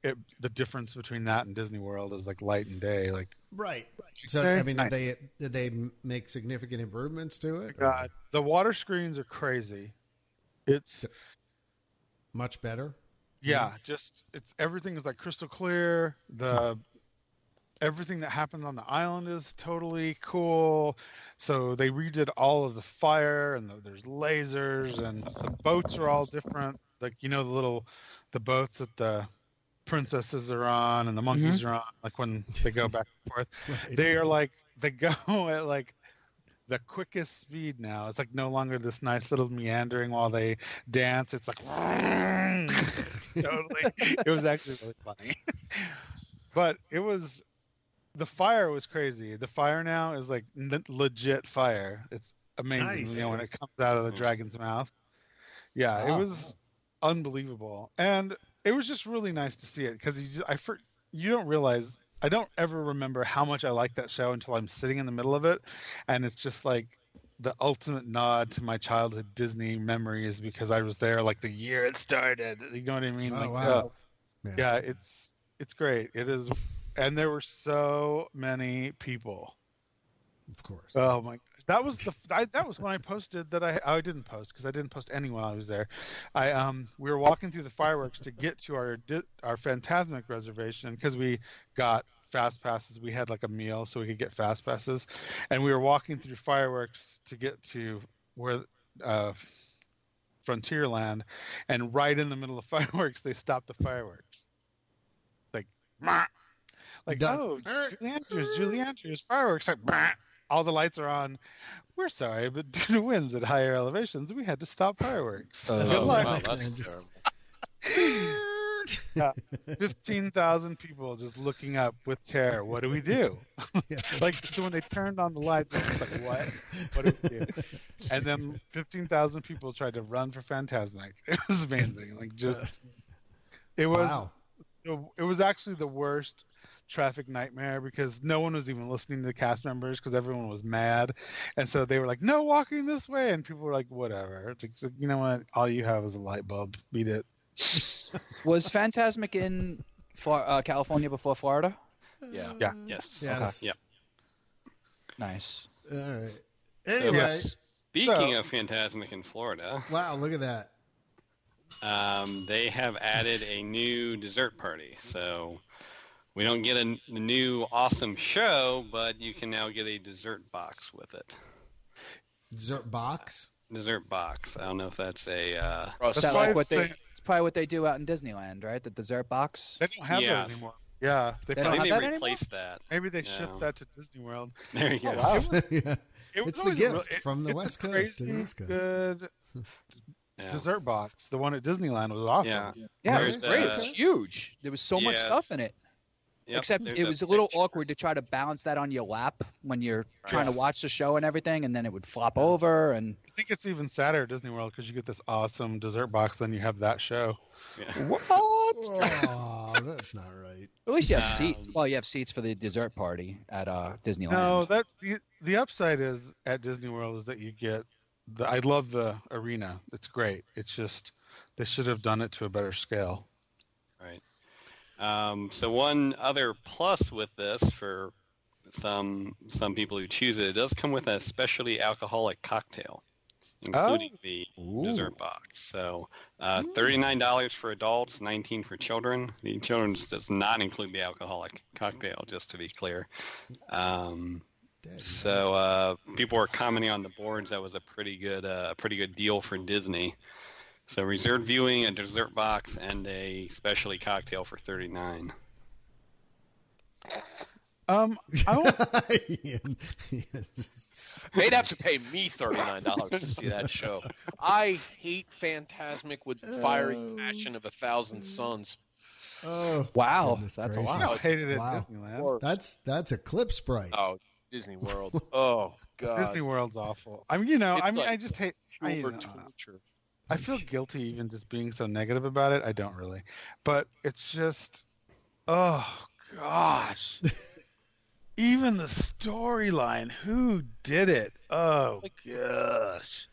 it. The difference between that and Disney World is like light and day. Like, Right. So Okay. I mean, did they make significant improvements to it? or God, the water screens are crazy. It's much better. yeah, just everything is like crystal clear. Everything that happens on the island is totally cool. So they redid all of the fire and there's lasers and the boats are all different. Like the boats that the princesses are on and the monkeys are on. Like when they go back and forth, Right. they go at like the quickest speed now. It's like no longer this nice little meandering while they dance. It's like totally. It was actually really funny. But the fire was crazy. The fire now is like legit fire. It's amazing. Nice. When it comes out of the dragon's mouth. Yeah, Wow. it was unbelievable, and it was just really nice to see it because you don't realize. I don't ever remember how much I like that show until I'm sitting in the middle of it, and it's just like the ultimate nod to my childhood Disney memories because I was there like the year it started. You know what I mean? Oh, like, wow. yeah, It's great. It is, and there were so many people. Of course. Oh my! That was that was when I posted that I didn't post because I didn't post any while I was there. We were walking through the fireworks to get to our Phantasmic reservation because we got fast passes. We had like a meal so we could get fast passes, and we were walking through fireworks to get to where Frontierland, and right in the middle of fireworks they stopped the fireworks. Like, oh, Julie Andrews, fireworks, like, all the lights are on. We're sorry, but due to winds at higher elevations, we had to stop fireworks. Good luck. Wow, that's Yeah, 15,000 people just looking up with terror. What do we do? So when they turned on the lights, it was like, what? What do we do? And then 15,000 people tried to run for Phantasmic. It was amazing. It was. Wow. It was actually the worst traffic nightmare because no one was even listening to the cast members because everyone was mad, and so they were like, "No walking this way," and people were like, "Whatever." It's like, you know what? All you have is a light bulb. Beat it. Was Phantasmic in California before Florida? Yeah. Yeah. Yes. Yes. Yep. Nice. All right. Anyway. Speaking of Phantasmic in Florida, Wow, look at that. they have added a new dessert party. So we don't get a new awesome show, but you can now get a dessert box with it. Dessert box? Dessert box. I don't know if that's a... Is that like it's probably what they do out in Disneyland, right? The dessert box? They don't have that anymore. Yeah, They I don't think have they that replaced that. maybe they shipped that to Disney World. There you go. Oh, wow. Yeah. It's It's the gift from the West Coast to the East Coast. Good Yeah. dessert box. The one at Disneyland was awesome. Yeah. Yeah, it There's was great. It the- was huge. There was so much Yeah. stuff in it. Yep, Except there's it was a little picture. awkward to try to balance that on your lap when you're trying to Yeah. watch the show and everything, and then it would flop over. And I think it's even sadder at Disney World because you get this awesome dessert box, then you have that show. Yeah. what? Oh, that's not right. At least you have Um, seats. Well, you have seats for the dessert party at Disneyland. No, that the upside is at Disney World is that you get I love the arena. It's great. It's just they should have done it to a better scale. Right. So one other plus with this for some people who choose it does come with a specialty alcoholic cocktail, including the dessert box. So $39 for adults, $19 for children. The children's does not include the alcoholic cocktail, just to be clear. So people were commenting on the boards that was a pretty good deal for Disney. So reserved viewing, a dessert box, and a specialty cocktail for $39. I won't, They'd have to pay me $39 to see that show. I hate Phantasmic with fiery passion of 1,000 suns. Oh, Wow, goodness that's a gracious. lot. I hated it Wow. at Disneyland. That's a clip sprite. Oh, Disney World. Oh God. Disney World's awful. I mean, I It's just hate. Pure torture. I feel guilty even just being so negative about it. I don't really, but it's just, oh gosh. Even the storyline, who did it? Oh gosh.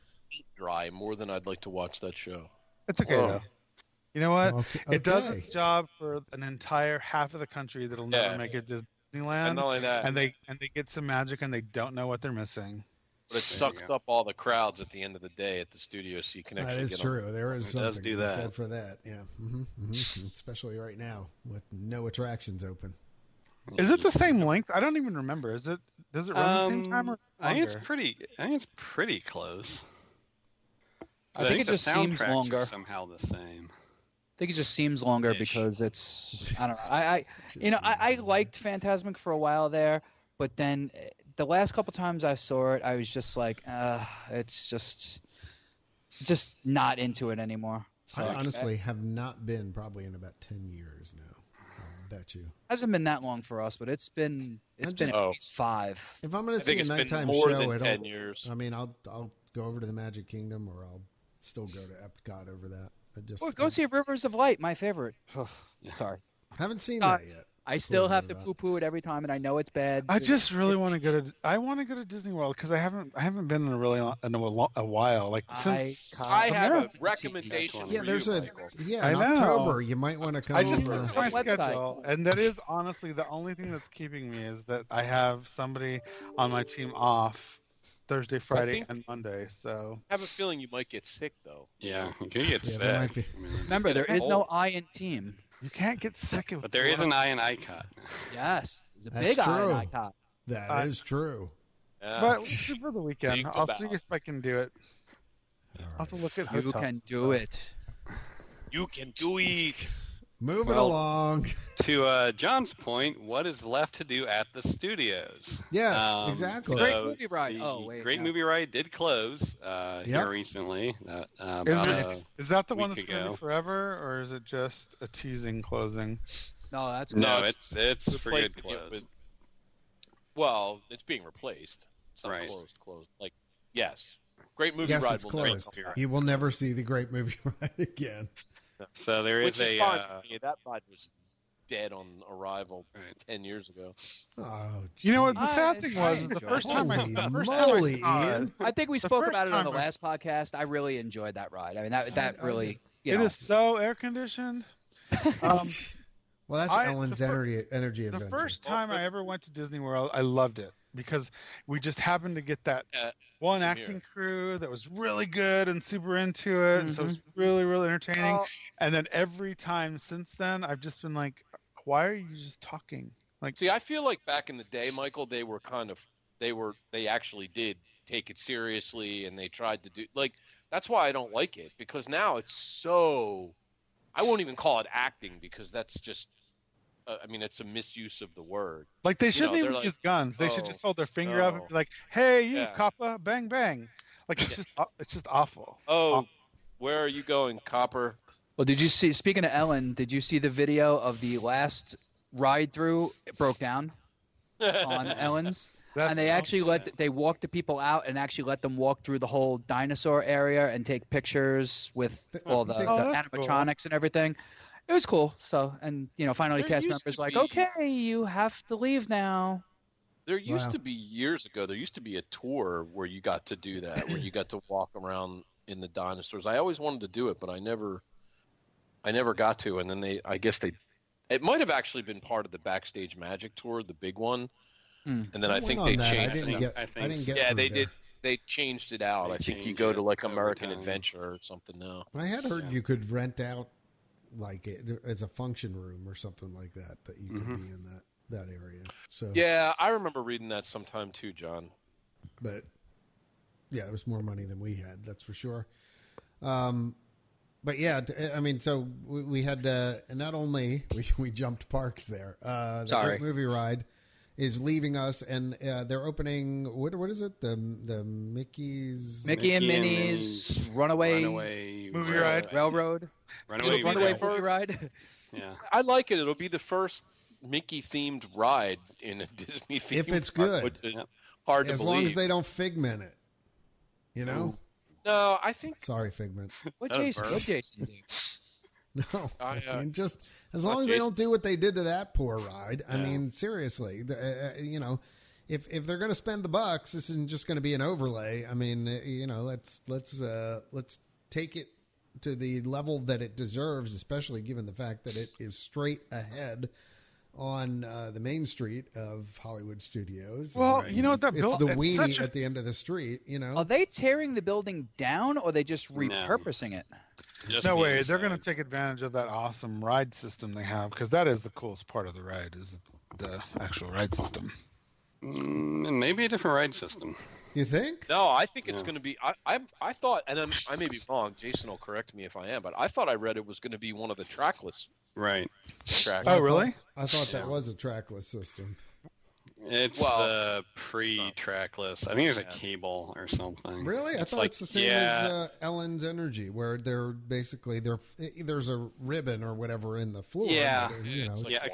Dry more than I'd like to watch that show. It's okay Oh. though. You know what? Okay. It does its job for an entire half of the country that'll never Yeah. make it to And Disneyland, not only that, and they get some magic and they don't know what they're missing. but it sucks up all the crowds at the end of the day at the studio, so you can actually That is get true. There is It does something do to be that. said for that. Yeah, especially right now with no attractions open. Is it the same length? I don't even remember. Does it run the same time or I think it's longer? pretty close. I think it the just seems soundtracks are longer. somehow the same. I think it just seems longer Ish. because it's I don't know. I liked Phantasmic for a while there, but then the last couple times I saw it, I was just like, it's just not into it anymore. So I honestly have not been probably in about 10 years now. I'll bet you. hasn't been that long for us, but it's been at least 5. If I'm going I to see think a it's been nighttime more show, than it'll- 10 years. I mean, I'll go over to the Magic Kingdom, or I'll still go to Epcot over that. Go see Rivers of Light, my favorite. Sorry. Haven't seen that yet. I still have to about. poo-poo it every time, and I know it's bad. I just really want to go to. I want to go to Disney World because I haven't been in a while. Like since I have a America. recommendation. Yeah, for there's you, a Michael. in I know. October you might want to come. I just Come looked to at my some website. schedule, and that is honestly the only thing that's keeping me is that I have somebody on my team off Thursday, Friday, think- and Monday. So I have a feeling you might get sick though. Yeah, you could get Yeah, there might sick. be. I mean, Remember, there is no I in team. you can't get sick of. but there is an I in ICOT. Yes, there's a That's big I in true. ICOT. That is true. Yeah. But we'll see for the weekend. Think I'll about see it. if I can do it. All I'll right. have to look at You hotels. can do it. You can do it. Moving Well- along. To John's point, what is left to do at the studios? Yes, exactly. Great movie ride. the Oh, wait, Great no. Movie Ride did close Yep. here recently. Is, About, is that the one week that's going to ago. be forever, or is it just a teasing closing? No, that's no, No, it's for good Replacing it close. with- Well, it's being replaced. It's not Right. closed. Like, yes. Great movie Yes, ride it's will never closed. come back. You will never see the Great Movie Ride again. So there Which is is a fine. Yeah, that ride was dead on arrival right. 10 years ago. Oh, You know what the I- sad thing was? Is the enjoyed first it. time I Holy saw moly, it, Ian. I think we The spoke first about it on the time was- last podcast. I really enjoyed that ride. I mean, that I really, did. you it know. is so air conditioned. Well, that's Ellen's the energy The adventure. first time I ever went to Disney World, I loved it because we just happened to get that one same acting here. crew that was really good and super into it, and so it was really, really entertaining. Well, And then every time since then, I've just been like, "Why are you just talking?" Like, see, I feel like back in the day, Michael, they actually did take it seriously and they tried to do, like, that's why I don't like it, because now it's so, I won't even call it acting because that's just, I mean, it's a misuse of the word. they shouldn't they're even like, use guns. They should "Oh, just hold their finger up and no." be like, "Hey, you, Yeah. coppa, bang, bang!" Like it's just awful. Oh, where are you going, Copper? Well, did you see? Speaking of Ellen, did you see the video of the last ride through? It broke down on Ellen's, and they actually they walked the people out and actually let them walk through the whole dinosaur area and take pictures with all the Oh, that's animatronics and everything. It was cool. So, and finally, There cast used members to like, be- okay, you have to leave now. There used Wow. to be years ago. There used to be a tour where you got to do that, where you got to walk around in the dinosaurs. I always wanted to do it, but I never got to. And then it might have actually been part of the Backstage Magic tour, the big one. And then I went think on they that. changed. I didn't get. I I think didn't so. get. Yeah, through they there. did. They changed it out. They I think you changed go it to like over American time. Adventure or something now. I had heard Yeah. you could rent out like it as a function room or something like that you could be in that area. So Yeah, I remember reading that sometime too, John. but yeah, it was more money than we had. That's for sure. But yeah, I mean, so we had not only we jumped parks there. The Sorry. Great Movie Ride is leaving us, and they're opening. What is it? The Mickey's Mickey and Mickey and Minnie's Runaway Movie ride. Railroad. Runaway Runaway Railroad. movie ride. Yeah. I like it. It'll be the first Mickey themed ride in a Disney themed If it's park, good. which is Yep. hard to as believe. long as they don't Figment it. You know? No, I think Sorry, Figment. What That'll Jason? burn. What Jason do? No, I, I mean, just as long as they Jason. don't do what they did to that poor ride. I Yeah. mean, seriously, if they're going to spend the bucks, this isn't just going to be an overlay. I mean, let's take it to the level that it deserves, especially given the fact that it is straight ahead on the main street of Hollywood Studios. Well, And you know what that it's built- the it's weenie such a- at the end of the street. Are they tearing the building down, or are they just repurposing it? Just No the way. They're going to inside. take advantage of that awesome ride system they have because that is the coolest part of the ride is the actual ride system. And maybe a different ride system. You think? no. I think it's Yeah. going to be. I thought, and I may be wrong. Jason will correct me if I am, but I thought I read it was going to be one of the trackless Right. tracks. Oh, really? I thought that was a trackless system. It's the pre-track list. I think there's a cable or something. Really? I thought it's the same as Ellen's Energy, where there's a ribbon or whatever in the floor. Yeah.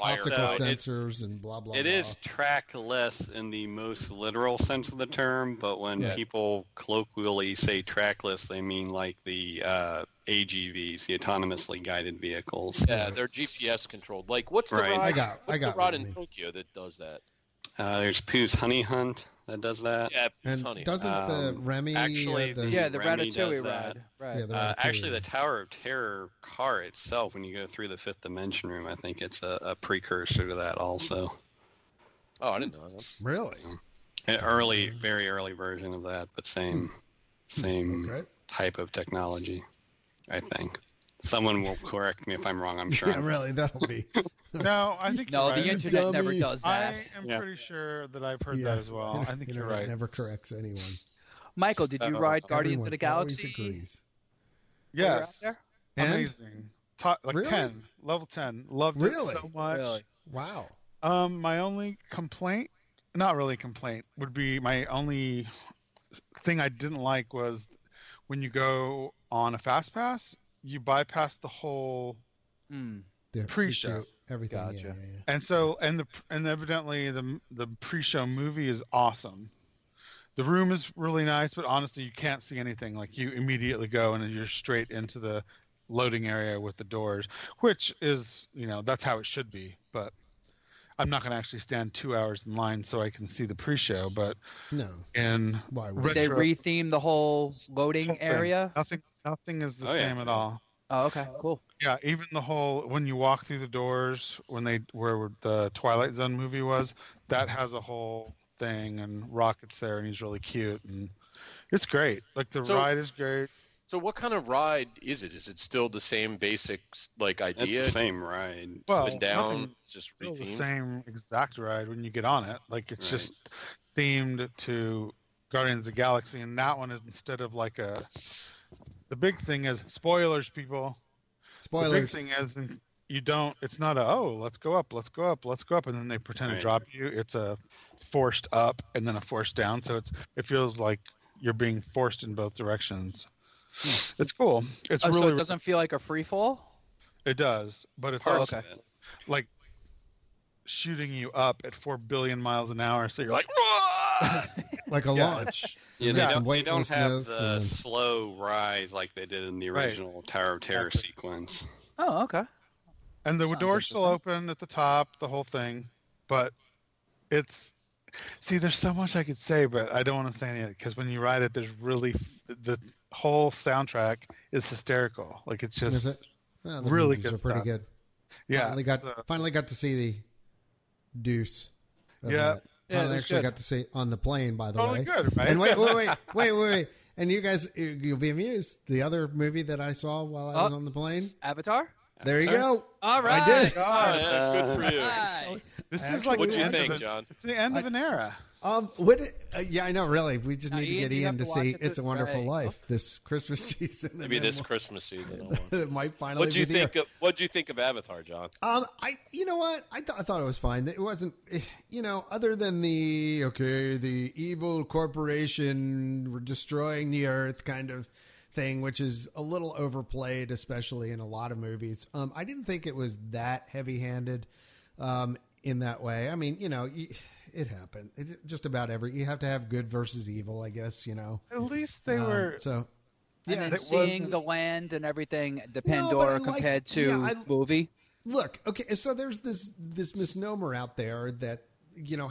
Optical sensors and blah, blah, blah. It is trackless in the most literal sense of the term, but when people colloquially say trackless, they mean like the AGVs, the autonomously guided vehicles. Yeah, they're GPS controlled. Like, what's the ride? What's the ride in Tokyo that does that? There's Pooh's Honey Hunt that does that. Yeah, and Honey. Doesn't the Remy actually the Remy Ratatouille ride? Right. Yeah, actually, the Tower of Terror car itself, when you go through the Fifth Dimension room, I think it's a precursor to that also. Oh, I didn't know that. Really? An very early version of that, but same type of technology, I think. Someone will correct me if I'm wrong. I'm sure. Yeah, really, that'll be. No, I think no. you're right. The internet never does that. I am pretty sure that I've heard that as well. I think you're right. Never corrects anyone. Michael, did you ride Guardians of the Galaxy? Always agrees. Yes. And? Amazing. Really? 10, level 10. Loved it so much. Really? Wow. My only complaint, not really complaint, would be my only thing I didn't like was when you go on a fast pass, you bypass the whole pre-show. Everything. Gotcha. Yeah. And so, and evidently the pre-show movie is awesome. The room is really nice, but honestly, you can't see anything. Like, you immediately go and you're straight into the loading area with the doors, which is, that's how it should be. But I'm not going to actually stand 2 hours in line so I can see the pre-show. But no, why would they retheme the whole loading area? Nothing is the same at all. Oh, okay, cool. Yeah, even the whole when you walk through the doors where the Twilight Zone movie was, that has a whole thing, and Rocket's there and he's really cute, and it's great. Like, the ride is great. So what kind of ride is it? Is it still the same basic idea? It's the same ride. Well, and down, just the rethemed? same exact ride when you get on it. Like, it's just themed to Guardians of the Galaxy, and that one is instead of like the big thing is, spoilers, people. Spoilers. The big thing is, it's not let's go up, and then they pretend to drop you. It's a forced up and then a forced down, so it feels like you're being forced in both directions. It's cool. It's really. So it doesn't feel like a free fall? It does, but it's also like shooting you up at 4 billion miles an hour, so you're like, like a launch. Yeah, they don't have the slow rise like they did in the original Tower of Terror sequence. Oh, okay. And the door's still open at the top, the whole thing, but there's so much I could say, but I don't want to say anything, because when you ride it, there's really, the whole soundtrack is hysterical. Like, it's just really good. Are pretty good. Yeah. Finally got to see the Deuce. Yeah. I actually got to see it on the plane, by the way. Good, right? And wait. And you guys, you'll be amused. The other movie that I saw while I was on the plane. Avatar? There you go. All right. I did. Good for you. Nice. This is like what'd you think, John? It's the end of an era. Yeah, I know. Really, we just need to get Ian to see "It's a Wonderful Life" this Christmas season. Maybe this Christmas season. It might finally. What'd you think of Avatar, John? You know what? I thought it was fine. It wasn't, other than the evil corporation destroying the Earth kind of thing, which is a little overplayed, especially in a lot of movies. I didn't think it was that heavy-handed in that way. I mean, it happened. Just about you have to have good versus evil, I guess, At least they were. So, yeah. And then seeing the land and everything, the Pandora compared to movie. Look, okay, so there's this misnomer out there that,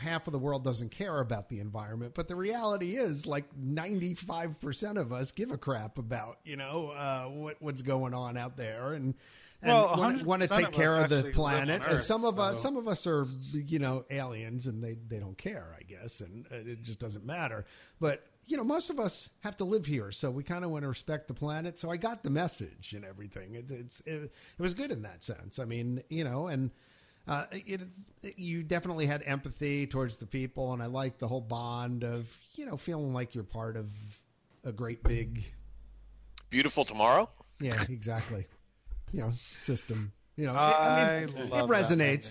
half of the world doesn't care about the environment, but the reality is, like, 95% of us give a crap about, what's going on out there, and want to take care of the planet. Earth, some of us are, aliens, and they don't care, I guess, and it just doesn't matter. But most of us have to live here, so we kind of want to respect the planet. So I got the message and everything. It was good in that sense. I mean, and you definitely had empathy towards the people, and I liked the whole bond of feeling like you're part of a great big Beautiful Tomorrow. Yeah, exactly. System. I mean, love it resonates.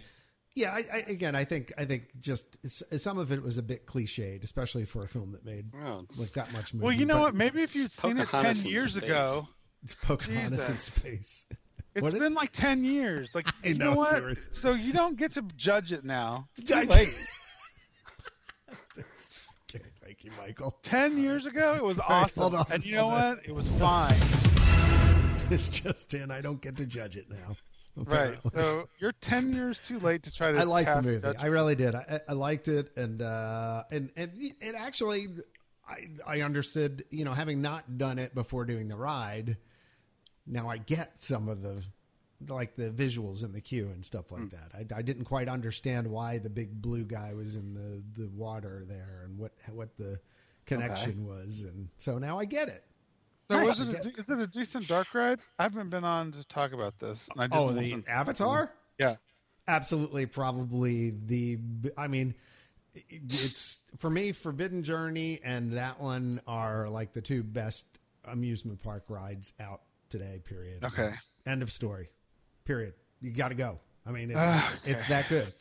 Yeah, I think just some of it was a bit cliched, especially for a film that made like that much movie. Well, you know but what? Maybe if you'd seen it 10 Pocahontas in years space. ago, it's Pocahontas in Jesus. space. it's What been like 10 years. Like, I you know know, what? seriously. So you don't get to judge it now. It's I- too late. Okay, thank you, Michael. 10 years ago, it was right, awesome. hold on, And you know hold on. what? It was fine. It's just in. I don't get to judge it now. Right. apparently. So you're 10 years too late to try to. I liked the cast movie. judgment. I really did. I liked it, and it actually, I understood. You know, having not done it before doing the ride, now I get some of the visuals in the queue and stuff like that. I didn't quite understand why the big blue guy was in the water there and what the connection was, and so now I get it. So Nice. is it a decent dark ride? I haven't been on to talk about this. And I didn't Oh, the listen to- Avatar? Yeah. Absolutely, probably I mean, it's for me. Forbidden Journey and that one are like the two best amusement park rides out today. Period. Okay. End of story. Period. You got to go. I mean, Okay. it's that good.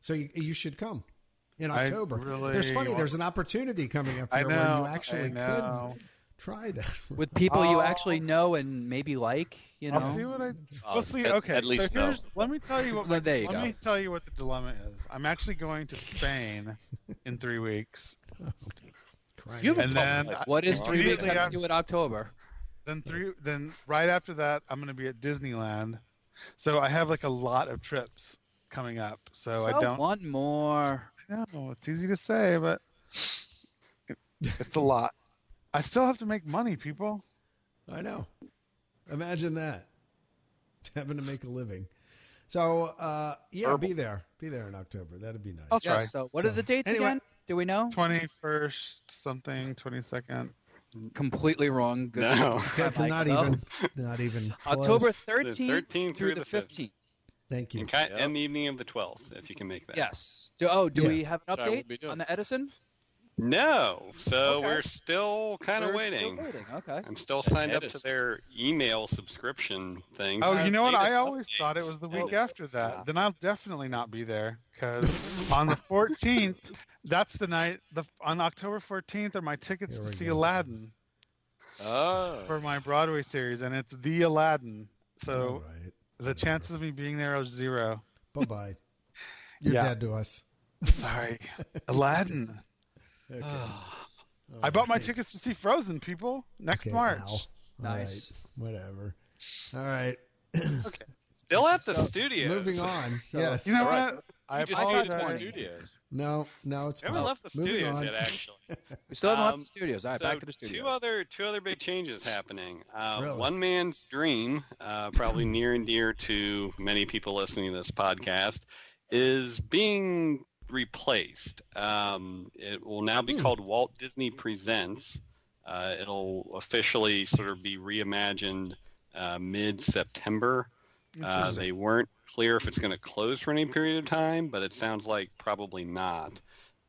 So you should come in October. really There's funny. want- The's an opportunity coming up I here where know. you actually I know. could try that. With people you Oh. actually know and maybe like, you I'll see know. what I. Uh, We'll see. at- Okay. at least so no. here's. Let me tell you what. Well, there you let go. me tell you what the dilemma is. I'm actually going to Spain in 3 weeks. Crying You have a And tough then life. What is 3 weeks Immediately have to do with October? Then right after that, I'm going to be at Disneyland. So I have like a lot of trips coming up. So I don't. one more. I know it's easy to say, but it's a lot. I still have to make money, people. I know. Imagine that. Having to make a living. So, yeah, be there. Be there in October. That'd be nice. Okay, right. so what are the dates Anyway. again? Do we know? 21st something, 22nd. Completely wrong. Good. No. Okay, not even. October close. 13th 13th through through the the 15th. Thank you. And the evening of the 12th, if you can make that. Yes. Do Yeah. we have an Which I will update be doing. on the Edison? No. So Okay. we're still kind of We're waiting. Still waiting. Okay. I'm still signed up to Edison. their email subscription thing. Oh, you know what? I Latest always updates. thought it was the week Oh, after that. yeah. Then I'll definitely not be there because on the 14th, that's the night. On October 14th are my tickets Here to we see go. Aladdin Oh. for my Broadway series, and it's the Aladdin. So All right. the chances of me being there are 0. Bye-bye. You're Yeah. dead to us. Sorry, Aladdin. Okay. I bought my All right. tickets to see Frozen, people, next Okay, March. Al. All Nice. right. Whatever. All right. Still at the So, studio. Moving on. Yes. You know All right. what? I You just got to the apologize. studios. No, it's We haven't fine. left the Moving studios on. yet, actually. We still haven't left Um, the studios. All right, So back to the studios. two other big changes happening. Really? One Man's Dream, probably near and dear to many people listening to this podcast, is being replaced. It will now be called Walt Disney Presents. It'll officially sort of be reimagined mid-September. They weren't clear if it's going to close for any period of time, but it sounds like probably not.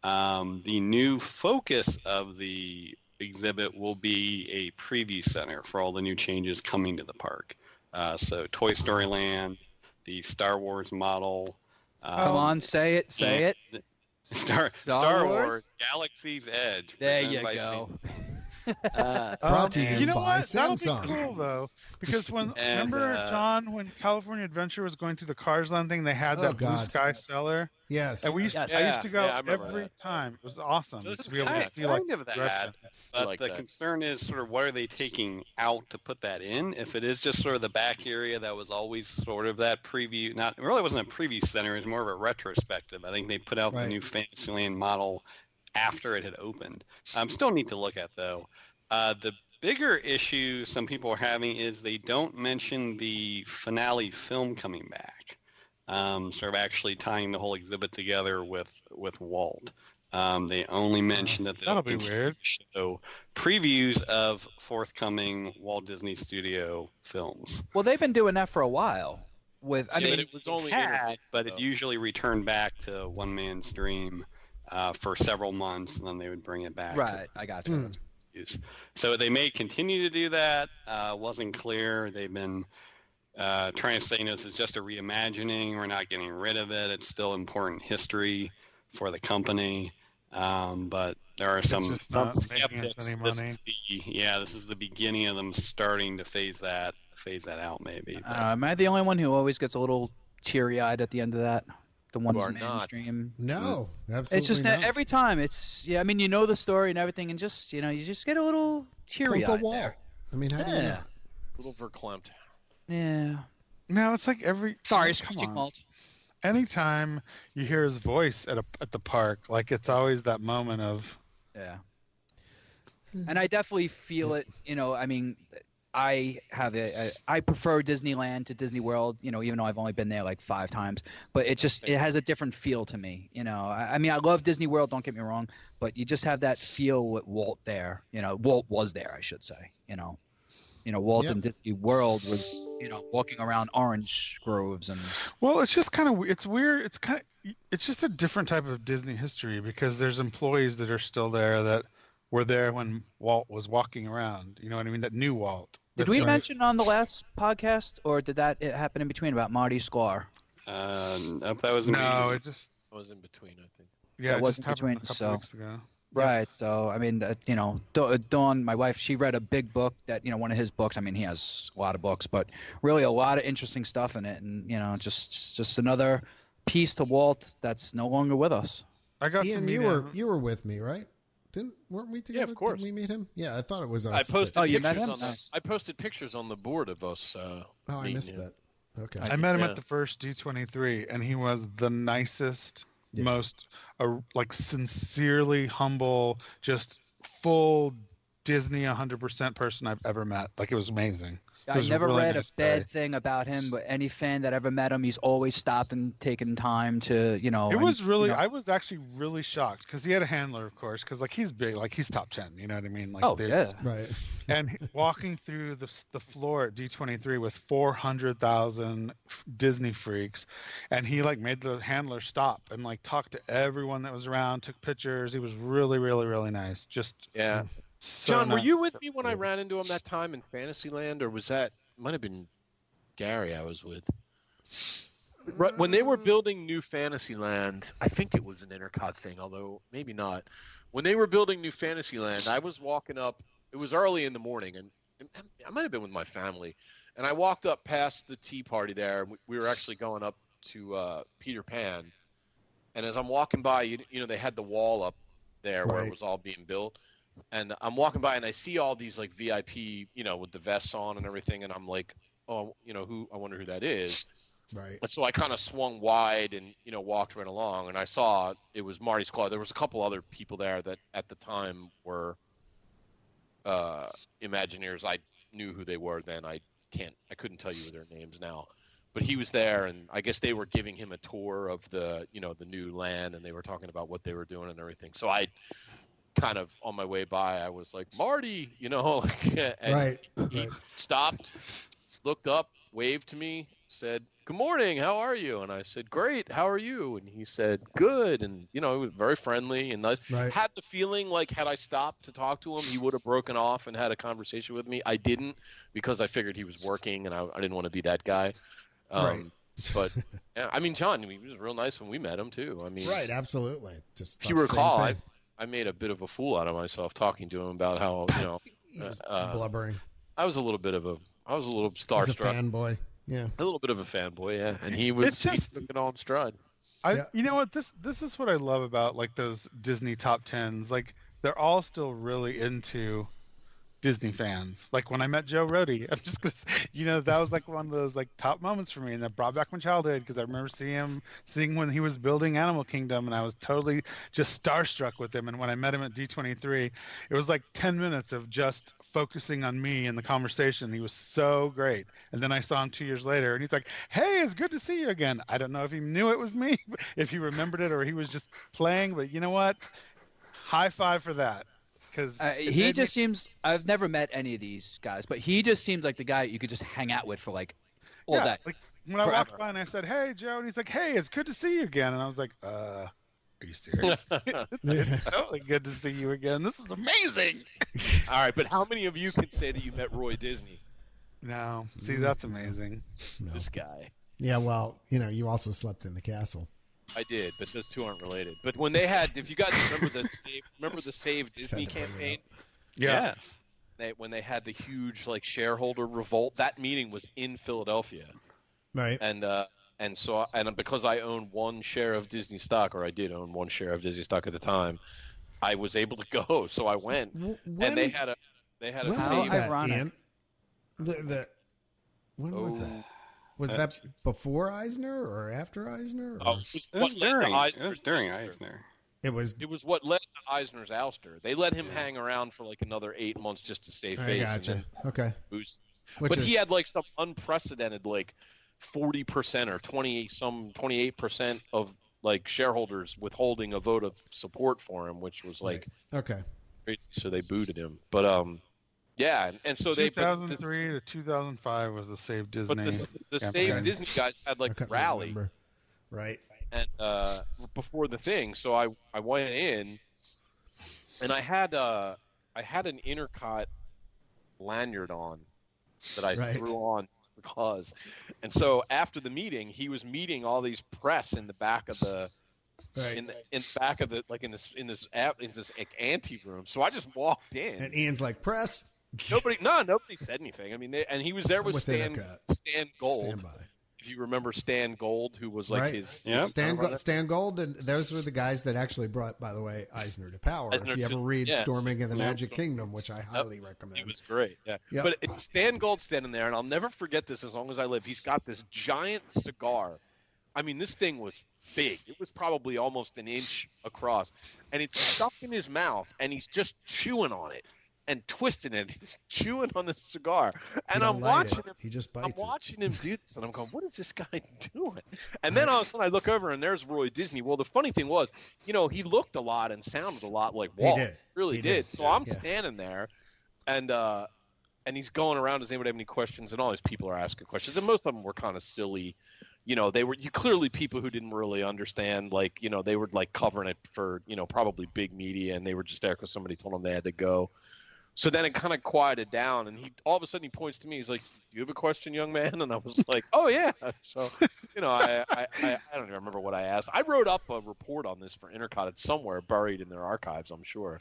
The new focus of the exhibit will be a preview center for all the new changes coming to the park. So Toy Story Land, the Star Wars model. Come on, say it. Say it. Star Wars? Wars Galaxy's Edge. There presented you by go. Brought to You know by what? That'll Samsung. be cool though, because when And, remember John, when California Adventure was going through the Cars Land thing, they had Oh, that blue God. sky cellar, Yes. and Yes. I used to go Yeah, I remember every that. time. It was awesome So this to is be able kind to see like of that, direction. but like the that. concern is sort of what are they taking out to put that in? If it is just sort of the back area that was always sort of that preview, it really wasn't a preview center, it was more of a retrospective. I think they put out the Right. new Fantasyland model after it had opened. Still need to look at though. The bigger issue some people are having is they don't mention the finale film coming back. Sort of actually tying the whole exhibit together with Walt. They only mention that they'll That'll be continue weird. to show previews of forthcoming Walt Disney Studio films. Well, they've been doing that for a while. But it was only But though. it usually returned back to One Man's Dream for several months, and then they would bring it back. to right, I got you. use. So they may continue to do that. Wasn't clear. They've been trying to say this is just a reimagining. We're not getting rid of it. It's still important history for the company. But there are some not making us skeptics. any money. This is the beginning of them starting to phase that out, maybe. But, Am I the only one who always gets a little teary-eyed at the end of that? The one You who's are not. mainstream. No, absolutely It's just not. every time. It's I mean, you know the story and everything, and just you just get a little teary-eyed Uncle Walt. there. I mean, how do you know? Yeah. A little verklempt. Yeah. No, it's like Sorry, come screeching on. halt. Anytime you hear his voice at the park, like it's always that moment of Yeah. And I definitely feel it. I mean, I prefer Disneyland to Disney World. Even though I've only been there like 5 times, but it has a different feel to me. I mean, I love Disney World. Don't get me wrong, but you just have that feel with Walt there. Walt was there, I should say. Walt Yep. in Disney World was, walking around orange groves and. well, it's just kind of it's weird. It's just a different type of Disney history because there's employees that are still there that were there when Walt was walking around. You know what I mean? That new Walt. Did we Right. mention on the last podcast, or did that happen in between about Marty Sklar? that was No, it just I was in between, I think. yeah, That it was just in happened between, a couple so- weeks ago. Right. So, I mean, Dawn, my wife, she read a big book that, one of his books. I mean, he has a lot of books, but really a lot of interesting stuff in it. And, just another piece to Walt that's no longer with us. I got to Ian, meet you him. were with me, right? Weren't we together? of course. Didn't we meet him? Yeah, I thought it was us. I posted Oh, you met pictures him? on the. Nice. I posted pictures on the board of us. Oh, I meeting missed you. that. Okay. I met him Yeah. at the first D23, and he was the nicest, Yeah. most like sincerely humble, just full Disney 100% person I've ever met. Like it was amazing. He I was a never really read nice a bad guy. thing about him, but any fan that ever met him, he's always stopped and taken time to, It was really. I was actually really shocked because he had a handler, of course, because like he's big, like he's top 10. You know what I mean? Like Oh, there's- yeah. Right. And walking through the floor at D23 with 400,000 Disney freaks, and he like made the handler stop and like talked to everyone that was around, took pictures. He was really, really, really nice. Just Yeah. so John, were nice. you with me when I ran into him that time in Fantasyland, or was that might have been Gary I was with? Right when they were building new Fantasyland, I think it was an Intercot thing, although maybe not. When they were building new Fantasyland, I was walking up. It was early in the morning, and I might have been with my family. And I walked up past the tea party there. And we were actually going up to Peter Pan. And as I'm walking by, they had the wall up there where Right. it was all being built. And I'm walking by and I see all these like VIP, with the vests on and everything. And I'm like, oh, I wonder who that is. Right. And so I kind of swung wide and, walked right along. And I saw it was Marty Sklar. There was a couple other people there that at the time were Imagineers. I knew who they were then. I couldn't tell you their names now. But he was there, and I guess they were giving him a tour of the, the new land, and they were talking about what they were doing and everything. So I kind of, on my way by, I was like, Marty, and Right. he Right. stopped, looked up, waved to me, said, "Good morning, how are you?" And I said, "Great, how are you?" And he said, "Good." And, he was very friendly and nice. Right. Had the feeling like had I stopped to talk to him, he would have broken off and had a conversation with me. I didn't because I figured he was working and I didn't want to be that guy. Right. But, yeah, I mean, John, he was real nice when we met him, too. I mean, Right. Absolutely. Just if you thought the same recall, thing. I made a bit of a fool out of myself talking to him about how, He was uh, blubbering. I was a little He's a starstruck. fanboy. Yeah. A little bit of a fanboy, yeah. And he was It's just- he took it all in stride. Yeah. You know what? This is what I love about like those Disney top 10s. Like they're all still really into Disney fans. Like when I met Joe Rohde, I'm just gonna, that was like one of those like top moments for me, and that brought back my childhood because I remember seeing when he was building Animal Kingdom, and I was totally just starstruck with him. And when I met him at D23, it was like 10 minutes of just focusing on me and the conversation. He was so great. And then I saw him 2 years later, and he's like, "Hey, it's good to see you again." I don't know if he knew it was me, if he remembered it, or he was just playing. But you know what? High five for that. Because he just seems. I've never met any of these guys, but he just seems like the guy you could just hang out with for like all day. Like when I Forever. walked by and I said, "Hey, Joe," and he's like, "Hey, it's good to see you again," and I was like, "Are you serious? It's totally good to see you again. This is amazing." All right, but how many of you can say that you met Roy Disney? No. See, that's amazing. No. This guy. Yeah, well, you also slept in the castle. I did, but those two aren't related. But when they had, if you guys remember the Save Just had Disney to bring it campaign, Yeah. Yes. when they had the huge shareholder revolt, that meeting was in Philadelphia, Right. and because I own one share of Disney stock, or I did own one share of Disney stock at the time, I was able to go, so I went, and they had a When How was save. that, ironic. Ian? When was that? Was that before Eisner or after Eisner? Or? Oh, It was during Eisner. It was. It was what led to Eisner's ouster. They let him hang around for another 8 months just to save I face, gotcha. and then Okay. boost. Which But is, he had some unprecedented 40% or 28% of shareholders withholding a vote of support for him, which was right. Okay. crazy. So they booted him. But yeah, and so they 2003 to 2005 was the Save Disney. But the campaign. Save Disney guys had I a couldn't rally remember. Right. and before the thing, so I went in, and I had an Intercot lanyard on that I Right. threw on because, and so after the meeting, he was meeting all these press in the back of the Right. in the back of the in this ante room. So I just walked in. And Ian's like, press. Nobody said anything. I mean, and he was there with Stan Gold. Stand by. If you remember Stan Gold, who was Right. his Stan Gold, and those were the guys that actually brought, by the way, Eisner to power. Eisner if you ever to- read yeah. Storming in the Magic Kingdom, which I highly recommend. He was great, yeah. Yep. But Stan Gold's standing there, and I'll never forget this as long as I live. He's got this giant cigar. I mean, this thing was big. It was probably almost an inch across, and it's stuck in his mouth, and he's just chewing on it and twisting it. He's chewing on the cigar, and I'm watching him. He just I'm bites watching him do this, and I'm going, "What is this guy doing?" And then all of a sudden, I look over, and there's Roy Disney. Well, the funny thing was, he looked a lot and sounded a lot like Walt. He did. Really He did. did. So I'm Yeah. standing there, and he's going around. Does anybody have any questions? And all these people are asking questions, and most of them were kind of silly. They were clearly people who didn't really understand. They were covering it for probably big media, and they were just there because somebody told them they had to go. So then it kind of quieted down, and all of a sudden he points to me. He's like, "Do you have a question, young man?" And I was like, "Oh yeah." So I don't even remember what I asked. I wrote up a report on this for Intercot. It's somewhere buried in their archives, I'm sure.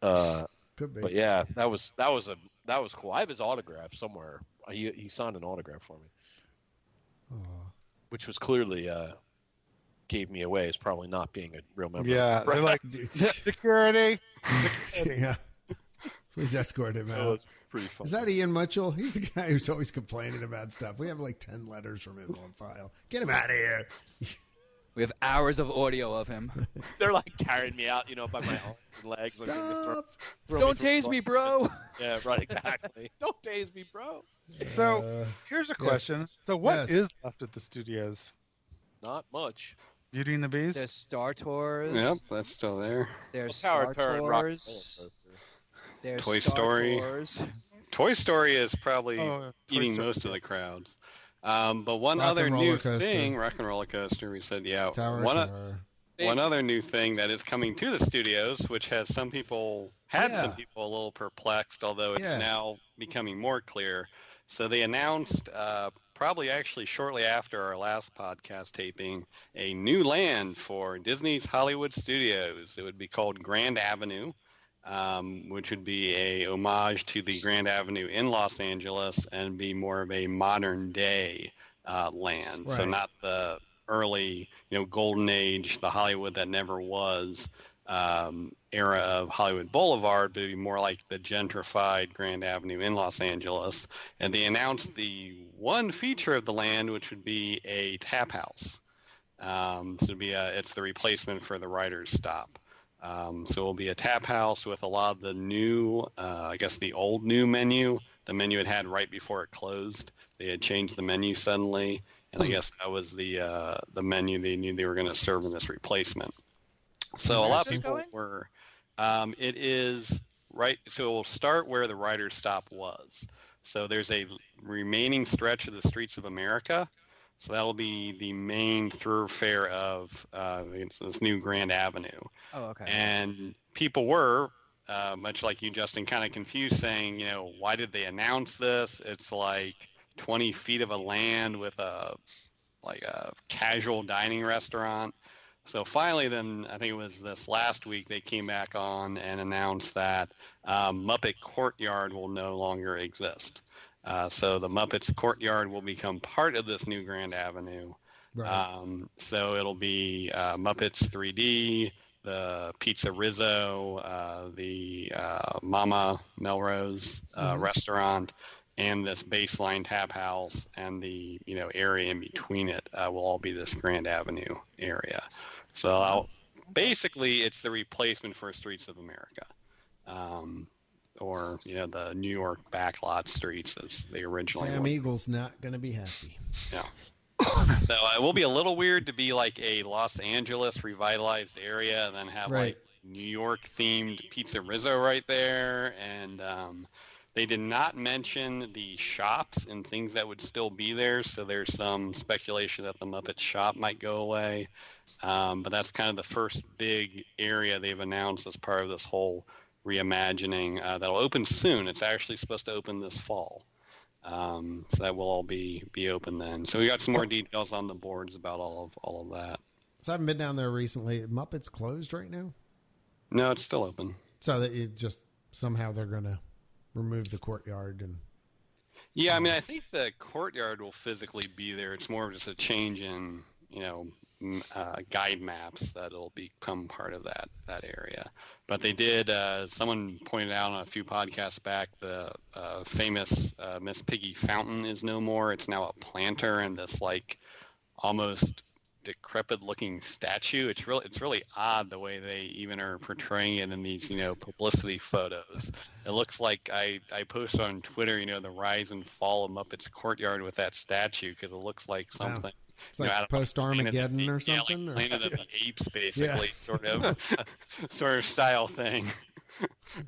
Could be. But yeah, that was cool. I have his autograph somewhere. He signed an autograph for me, Aw. which was clearly gave me away as probably not being a real member. Yeah, they're like security. Yeah. Please escort him That out. was pretty fun. Is that Ian Mitchell? He's the guy who's always complaining about stuff. We have 10 letters from him on file. Get him out of here. We have hours of audio of him. They're carrying me out, by my arms and legs. Stop. Don't tase me, bro. Yeah, right, exactly. Don't tase me, bro. So here's a question. So what is Yes. left at the studios? Not much. Beauty and the Beast? There's Star Tours. Yep, that's still there. There's Power Star Tour and Rock and Roller Tours. Coaster. There's Toy Star Story. Tours. Toy Story is probably Toy eating Story. most of the crowds. But one Rock other and new Roller Coaster. thing, Rock and Roller Coaster, we said, yeah. Tower. One other new thing that is coming to the studios, which has some people a little perplexed, although it's Yeah. now becoming more clear. So they announced, probably actually shortly after our last podcast taping, a new land for Disney's Hollywood Studios. It would be called Grand Avenue, which would be a homage to the Grand Avenue in Los Angeles and be more of a modern day land. So Right. not the early, golden age, the Hollywood that never was era of Hollywood Boulevard, but it'd be more like the gentrified Grand Avenue in Los Angeles. And they announced the one feature of the land, which would be a tap house. So it'd be it's the replacement for the writer's stop. So it'll be a tap house with a lot of the new, the old new menu, the menu it had right before it closed. They had changed the menu suddenly, and I guess that was the menu they knew they were going to serve in this replacement. So a lot of people were. It is right. So it will start where the writer's stop was. So there's a remaining stretch of the Streets of America. So that'll be the main thoroughfare of this new Grand Avenue. Oh, okay. And people were much like you, Justin, kind of confused, saying, why did they announce this? It's like 20 feet of a land with a casual dining restaurant. So finally, then I think it was this last week, they came back on and announced that Muppet Courtyard will no longer exist. So the Muppets Courtyard will become part of this new Grand Avenue. Right. So it'll be Muppets 3D, the Pizza Rizzo, the Mama Melrose restaurant, and this Baseline Tap House, and the area in between it will all be this Grand Avenue area. So basically, it's the replacement for Streets of America, or the New York backlot streets as they originally were. Sam Eagle's not going to be happy. Yeah. So it will be a little weird to be like a Los Angeles revitalized area and then have like New York themed Pizza Rizzo right there. And they did not mention the shops and things that would still be there. So there's some speculation that the Muppet shop might go away. But that's kind of the first big area they've announced as part of this whole reimagining that'll open soon. It's actually supposed to open this fall. So that will all be open then. So we got some more details on the boards about all of that. So I haven't been down there recently. Muppets closed right now? No, it's still open. So that it just somehow they're going to remove the courtyard and. Yeah, I mean, I think the courtyard will physically be there. It's more of just a change in guide maps that it'll become part of that area. But they did, someone pointed out on a few podcasts back, the famous Miss Piggy fountain is no more. It's now a planter and this like almost decrepit looking statue. It's really odd the way they even are portraying it in these publicity photos. It looks like I posted on Twitter the rise and fall of Muppets Courtyard with that statue, because it looks like something. Wow. It's like post-Armageddon or something? Like Planet of the Apes, basically, sort of style thing.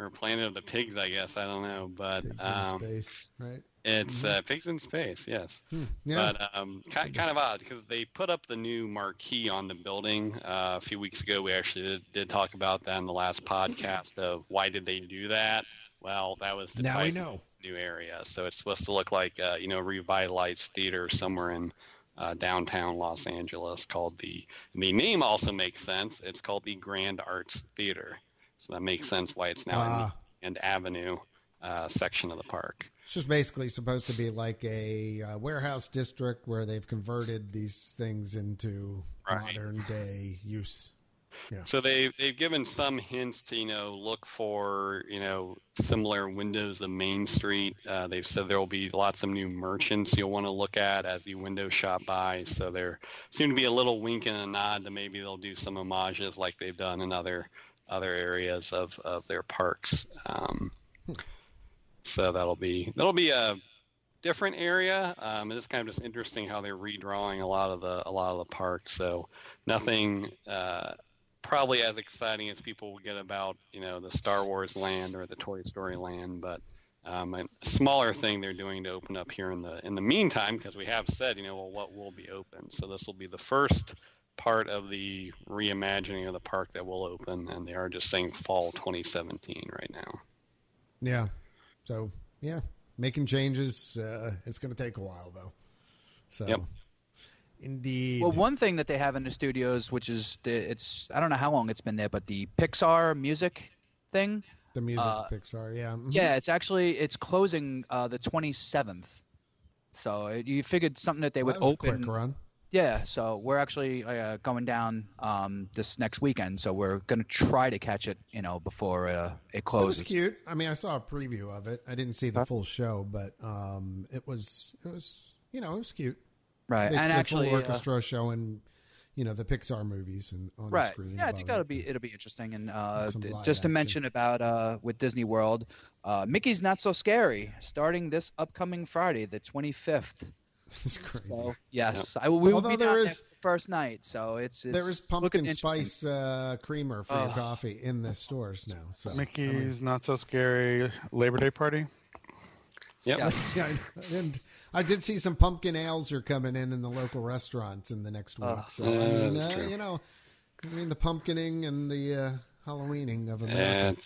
Or Planet of the Pigs, I guess. I don't know. But Pigs in space, right? It's Pigs in Space, yes. Yeah. But kind of odd, because they put up the new marquee on the building a few weeks ago. We actually did talk about that in the last podcast of why did they do that. Well, that was the type of new area. So it's supposed to look like a revitalized theater somewhere in downtown Los Angeles, called the name also makes sense. It's called the Grand Arts Theater. So that makes sense why it's now in the Grand Avenue section of the park. It's just basically supposed to be like a warehouse district where they've converted these things into modern day use. Yeah. So they've given some hints to look for similar windows of Main Street. They've said there will be lots of new merchants you'll want to look at as you window shop by. So there seem to be a little wink and a nod to maybe they'll do some homages like they've done in other areas of their parks. So that'll be a different area. It's kind of just interesting how they're redrawing a lot of the parks. So nothing probably as exciting as people would get about the Star Wars land or the Toy Story land, but a smaller thing they're doing to open up here in the meantime, because we have said what will be open. So this will be the first part of the reimagining of the park that will open, and they are just saying fall 2017 right now. Yeah. So yeah, making changes. It's going to take a while though. So. Yep. Indeed. Well, one thing that they have in the studios, which is I don't know how long it's been there, but the Pixar music thing. The music Pixar, yeah. Mm-hmm. Yeah, it's closing the 27th. So you figured something that they would open. A quick run. Yeah, so we're actually going down this next weekend, so we're going to try to catch it, before it closes. It was cute. I mean, I saw a preview of it. I didn't see the full show, but it was cute. Right, Basically and actually, full orchestra showing, the Pixar movies on the screen. Yeah, I think it'll be interesting. And just to mention about with Disney World, Mickey's Not So Scary, starting this upcoming Friday, the 25th. It's crazy. So yes, we will be down there first night. So it's there is pumpkin spice creamer for your coffee in the stores now. So Mickey's Not So Scary Labor Day party. Yep. Yeah, and I did see some pumpkin ales are coming in the local restaurants in the next week. So that's true. the pumpkining and the Halloweening of America.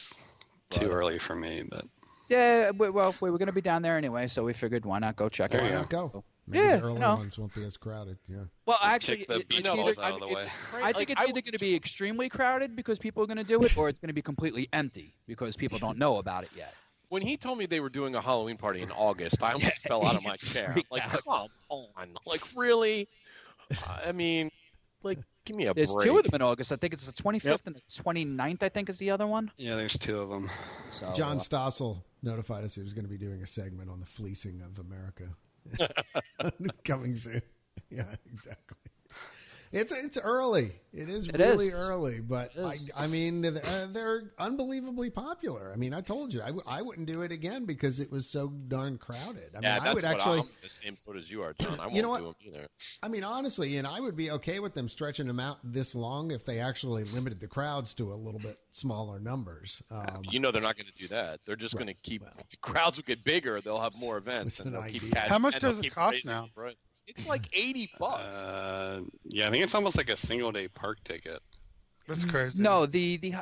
too early for me, but Yeah, we were going to be down there anyway, so we figured why not go check it Why out. not go? Maybe Yeah, the early ones won't be as crowded. Yeah. Well, Just actually, kick the beach it's balls either, out of the way. I think it's either going to be extremely crowded because people are going to do it, or it's going to be completely empty because people don't know about it yet. When he told me they were doing a Halloween party in August, I almost fell out of my chair. Like, come on. Like, really? I mean, like, give me a There's break. two of them in August. I think it's the 25th and the 29th, I think, is the other one. yeah, there's two of them. So, John Stossel notified us he was going to be doing a segment on the fleecing of America coming soon. Yeah, exactly. It's early. It is really early, but I mean they're unbelievably popular. I mean, I told you I wouldn't do it again because it was so darn crowded. I mean, that's I would actually. I'm the same boat as you are, John. I won't You know what? do them either. I mean, honestly, and I would be okay with them stretching them out this long if they actually limited the crowds to a little bit smaller numbers. You know they're not going to do that. They're just going to keep the crowds will get bigger. They'll have more events, and they'll keep catching. How much and they'll does it keep cost raising now? the price. It's like $80. Yeah, I think it's almost like a single day park ticket. That's crazy. No, the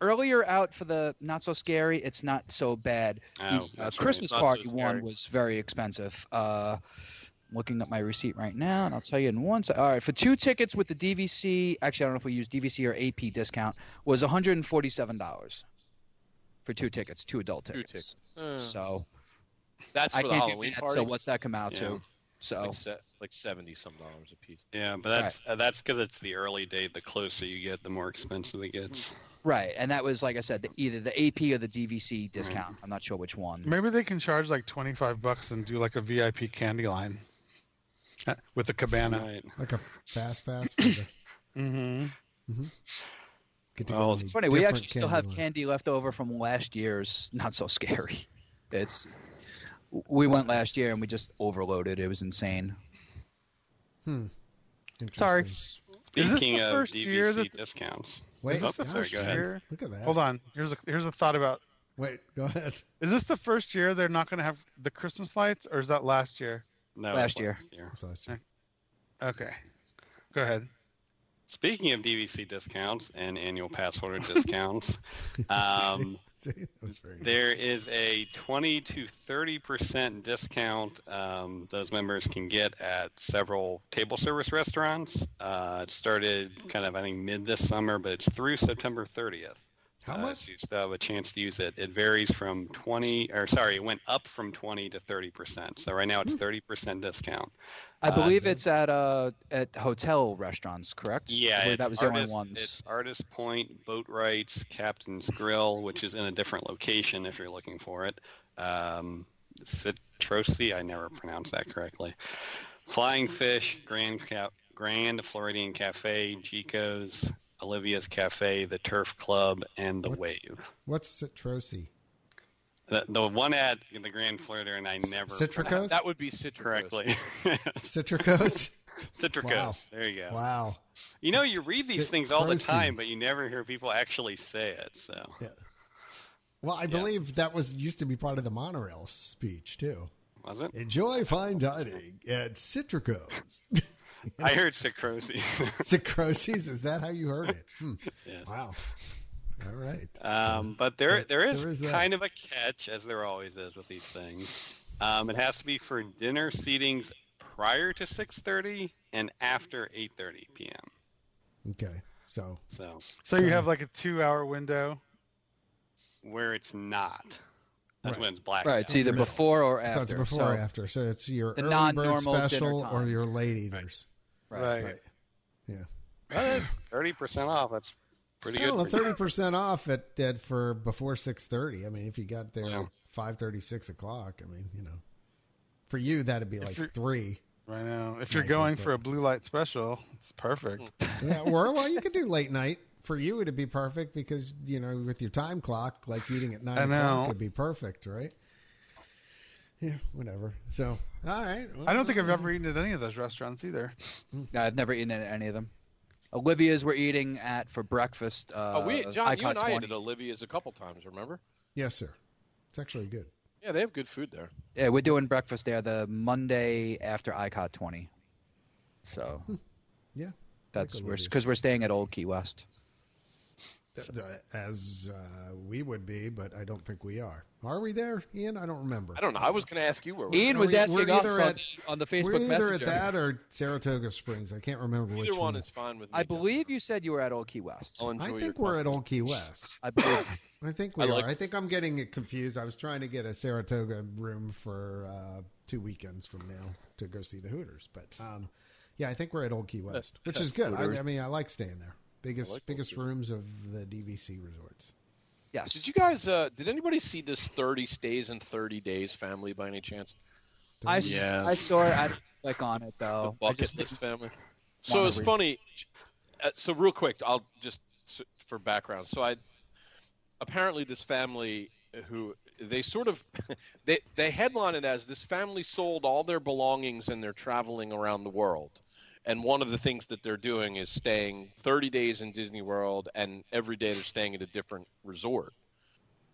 earlier out for the not so scary, it's not so bad. Oh, The that's Christmas right. Not party so one scary. was very expensive. Looking at my receipt right now, and I'll tell you in one. All right, for 2 tickets with the DVC, actually I don't know if we use DVC or AP discount, was $147 for 2 tickets, 2 adult tickets. So That's I for the can't do Halloween that. party. So what's that come out Yeah. to? So Like $70-some a piece. Yeah, but that's because it's the early date. The closer you get, the more expensive it gets. right, and that was like I said, either the AP or the DVC discount. I'm not sure which one. Maybe they can charge like $25 and do like a VIP candy line with the cabana. Right. like a fast pass. For the, Mm-hmm. get to Well, go it's to Funny, we different actually still have line. candy left over from last year's Not So Scary. We went last year and we just overloaded. It was insane. Sorry. Interesting. Is this Speaking the of first year DVC that- discounts. Wait, Is this the sorry, first go ahead. year? look at that. Hold on. Here's a thought about. Wait, go ahead. Is this the first year they're not going to have the Christmas lights, or is that last year? No, Last it's year. That's last year. Okay. Go ahead. Speaking of DVC discounts and annual pass holder discounts, See, that was very there is a 20 to 30% discount those members can get at several table service restaurants. It started kind of, I think, mid this summer, but it's through September 30th. How much? So you still have a chance to use it. It varies from it went up from 20 to 30%. So right now it's 30% discount. I believe it's at hotel restaurants, correct? I Yeah, believe it's that was the only ones. It's Artist Point, Boat Rights, Captain's Grill, which is in a different location if you're looking for it. Citrosi, I never pronounced that correctly. Flying Fish, Grand Floridian Cafe, Chico's, Olivia's Cafe, the Turf Club, and the Wave. What's Citrosi? The one at the Grand Floridian, and I never Citricos? That would be Citricos. correctly. Citricos? Citricos. Wow. There you go. Wow. You know, you read these things all the Citrosi. time, but you never hear people actually say it. So Yeah. Well, I believe that used to be part of the monorail speech too. was it? Enjoy fine dining at Citricos. I heard Citrosi. Citroses, is that how you heard it? Yes. Wow. All right. But there is that. kind of a catch, as there always is with these things. It has to be for dinner seatings prior to 6:30 and after 8:30 p.m. Okay. So So you have like a 2-hour window. Where it's not. That's Right. when it's black. Right, it's either before or after. so it's before or after. So it's your The early bird non-normal special dinner or time. your late eaters. Right. Yeah. That's 30% off. That's pretty I good. don't know, for 30% off at for before 6:30. I mean, if you got there Yeah. at 5:30, 6 o'clock, I mean, for you that'd be like you're- 3. Right now, if you're Right, going but- for a blue light special, it's perfect. Yeah, or well, you could do late night. For you, it'd be perfect because with your time clock, like eating at 9 I o'clock, know. would be perfect, right? Yeah, whatever. So, all right. I don't think I've ever eaten at any of those restaurants either. No, I've never eaten at any of them. Olivia's we're eating at for breakfast. John, you Icon and I ate 20. at Olivia's a couple times, remember? Yes, sir. It's actually good. Yeah, they have good food there. Yeah, we're doing breakfast there the Monday after ICOT 20. So Yeah. that's Like Olivia's. because we're staying at Old Key West. As we would be, but I don't think we are. Are we there, Ian? I don't remember. I don't know. I was going to ask you where Ian was asking us on the Facebook We're either Messenger. at that or Saratoga Springs. I can't remember which Either one is fine with me. I believe you said you were at Old Key West. I'll enjoy I your think we're at company. Old Key West. I believe. I think we are. I think I'm getting it confused. I was trying to get a Saratoga room for 2 weekends from now to go see the Hooters. But, yeah, I think we're at Old Key West, which is good. I mean, I like staying there. Biggest rooms of the DVC resorts. Yes. Did you guys? Did anybody see this 30 Stays in 30 Days family by any chance? I saw it. I didn't click on it though. The bucket list family. So it's funny. So real quick, I'll just for background. So apparently this family who they sort of they headline it as this family sold all their belongings and they're traveling around the world. And one of the things that they're doing is staying 30 days in Disney World, and every day they're staying at a different resort.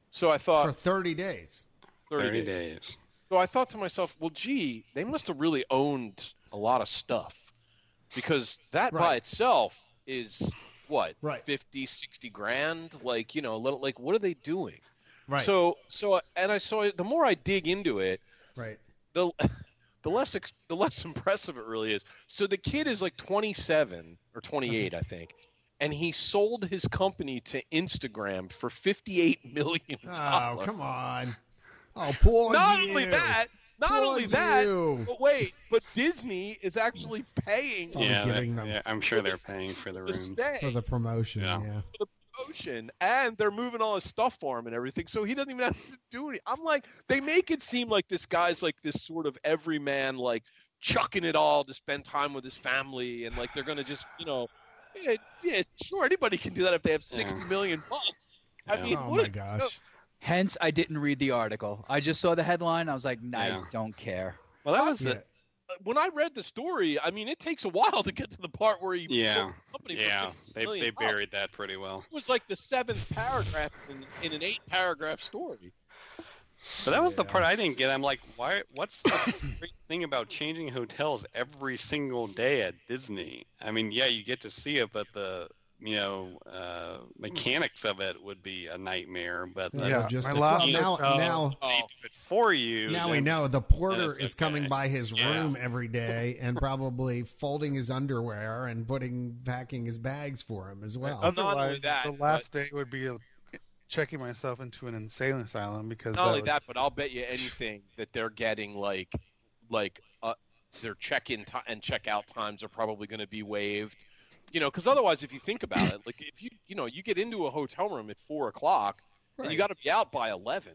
So I thought... For 30 days. 30 days. So I thought to myself, well, gee, they must have really owned a lot of stuff. Because that by itself is, what, 50, 60 grand? Like, you know, like, what are they doing? Right. So, and I saw it, the more I dig into it, right. The less impressive it really is. So the kid is like 27 or 28, I think, and he sold his company to Instagram for $58 million. Oh, come on! Oh, poor Not you. only that, but Disney is actually paying. Yeah, I'm sure they're paying for the room for the promotion. Yeah. For the promotion, and they're moving all his stuff for him and everything, so he doesn't even have to do anything. I'm like, they make it seem like this guy's like this sort of everyman, like chucking it all to spend time with his family, and like they're gonna just, you know, yeah, sure, anybody can do that if they have $60 million. I mean, oh my gosh. Hence, I didn't read the article. I just saw the headline. I was like, I don't care. Well, that was it. When I read the story, I mean, it takes a while to get to the part where he sold the company for $50 million. They buried that pretty well. It was like the 7th paragraph in an 8-paragraph story. But that was the part I didn't get. I'm like, why? What's the great thing about changing hotels every single day at Disney? I mean, yeah, you get to see it, but the mechanics of it would be a nightmare. But now for you. Now we know the porter is coming by his room every day and probably folding his underwear and packing his bags for him as well. Otherwise, the last day would be checking myself into an insane asylum because not only that, but I'll bet you anything that they're getting like their check-in and check-out times are probably going to be waived. You know, because otherwise, if you think about it, like if you get into a hotel room at 4:00 and you got to be out by 11,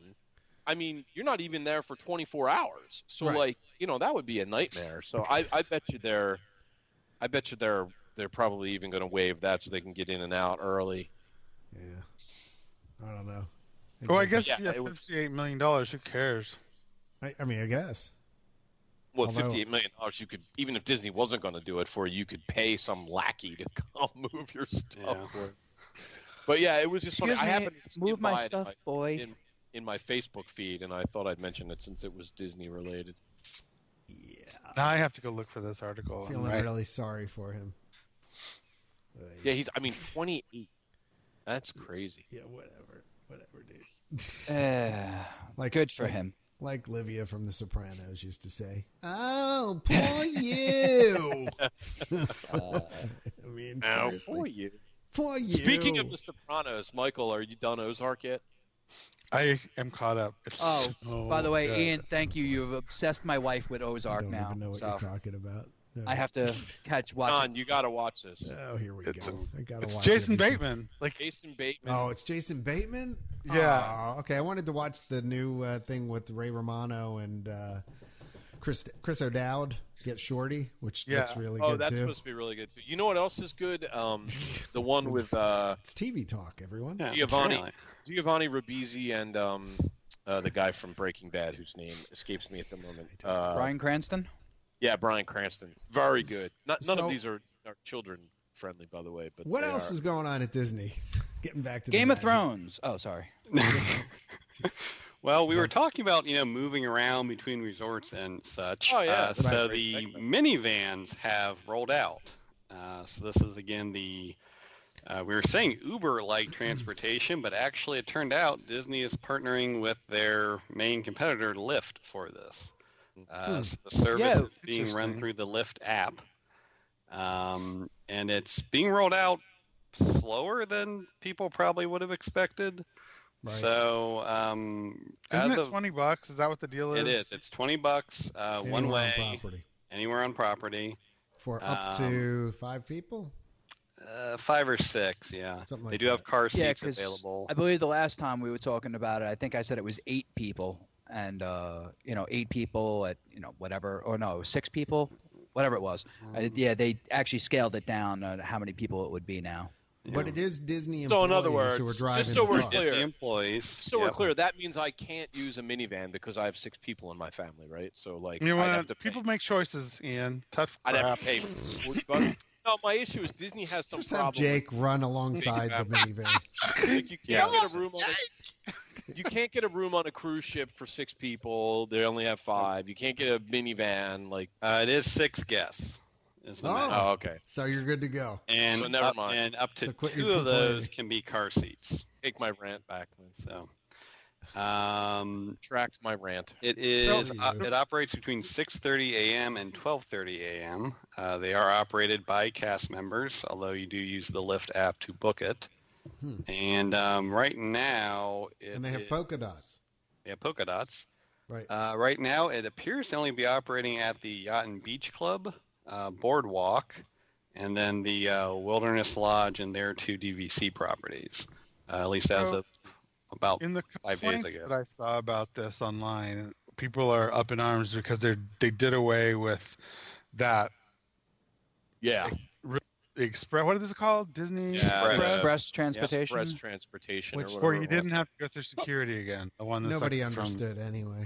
I mean, you're not even there for 24 hours. So like, you know, that would be a nightmare. So I bet you they're probably even going to waive that so they can get in and out early. Yeah, I don't know. Well, I guess $58 million. Who cares? I mean, I guess. Well, $58 million, you could, even if Disney wasn't going to do it for you, you could pay some lackey to come move your stuff for it. But yeah, it was just funny. I happened to move my stuff, boy. In my Facebook feed, and I thought I'd mention it since it was Disney related. Yeah. Now I have to go look for this article. Feeling really sorry for him. Yeah, he's 28. That's crazy. Yeah, whatever, dude. Like, good for him. Like Livia from The Sopranos used to say, "Oh, poor you." I mean, seriously. Poor you. Speaking of The Sopranos, Michael, are you done Ozark yet? I am caught up. By the way, Ian, thank you. You've obsessed my wife with Ozark now. I don't even know what you're talking about. No. I have to watch John, you got to watch this. Oh, here we go. I gotta watch Jason Bateman. Jason Bateman. Oh, it's Jason Bateman? Yeah. Oh, okay, I wanted to watch the new thing with Ray Romano and Chris O'Dowd, Get Shorty, which looks really good, too. Oh, that's supposed to be really good, too. You know what else is good? The one with... it's TV Talk, everyone. Yeah, Giovanni Ribisi and the guy from Breaking Bad, whose name escapes me at the moment. Bryan Cranston? Yeah, Bryan Cranston. Very good. None of these are children friendly, by the way. But what else is going on at Disney? Getting back to Game of Thrones. Oh, sorry. Well, we were talking about moving around between resorts and such. Oh yeah. So the minivans have rolled out. So this is again the We were saying Uber-like transportation, but actually it turned out Disney is partnering with their main competitor, Lyft, for this. So the service is being run through the Lyft app, and it's being rolled out slower than people probably would have expected. Right. So, isn't it $20? Is that what the deal is? It is. It's $20 one way, anywhere on property, for up to 5 people. 5 or 6, yeah. Something like they do have car seats available. I believe the last time we were talking about it, I think I said it was 8 people, and 8 people at whatever, or no, 6 people, whatever it was. Yeah, they actually scaled it down how many people it would be now. But it is Disney employees so in other words, who are driving just so we're clear, Disney employees. So we're clear. That means I can't use a minivan because I have 6 people in my family, right? So like, people make choices, Ian. Tough crap. I'd have to pay $40. No, my issue is Disney has some just problem. Just have Jake run alongside the minivan. Like you can't get a room on you can't get a room on a cruise ship for 6 people. They only have 5. You can't get a minivan. Like it is 6 guests. Oh, okay. So you're good to go. And so never mind. And up to 2 of those can be car seats. Take my rant back. So, tracks my rant. It is. It operates between 6:30 a.m. and 12:30 a.m. They are operated by cast members, although you do use the Lyft app to book it. And right now, they have polka dots. They have polka dots. Right. Right now, it appears to only be operating at the Yacht and Beach Club, Boardwalk, and then the Wilderness Lodge and their 2 DVC properties. At least as of about 5 days ago. In the complaints that I saw about this online, people are up in arms because they did away with that. Yeah. Express. What is it called? Disney Express transportation. Express transportation, where you didn't have to go through security again. The one that's nobody understood anyway.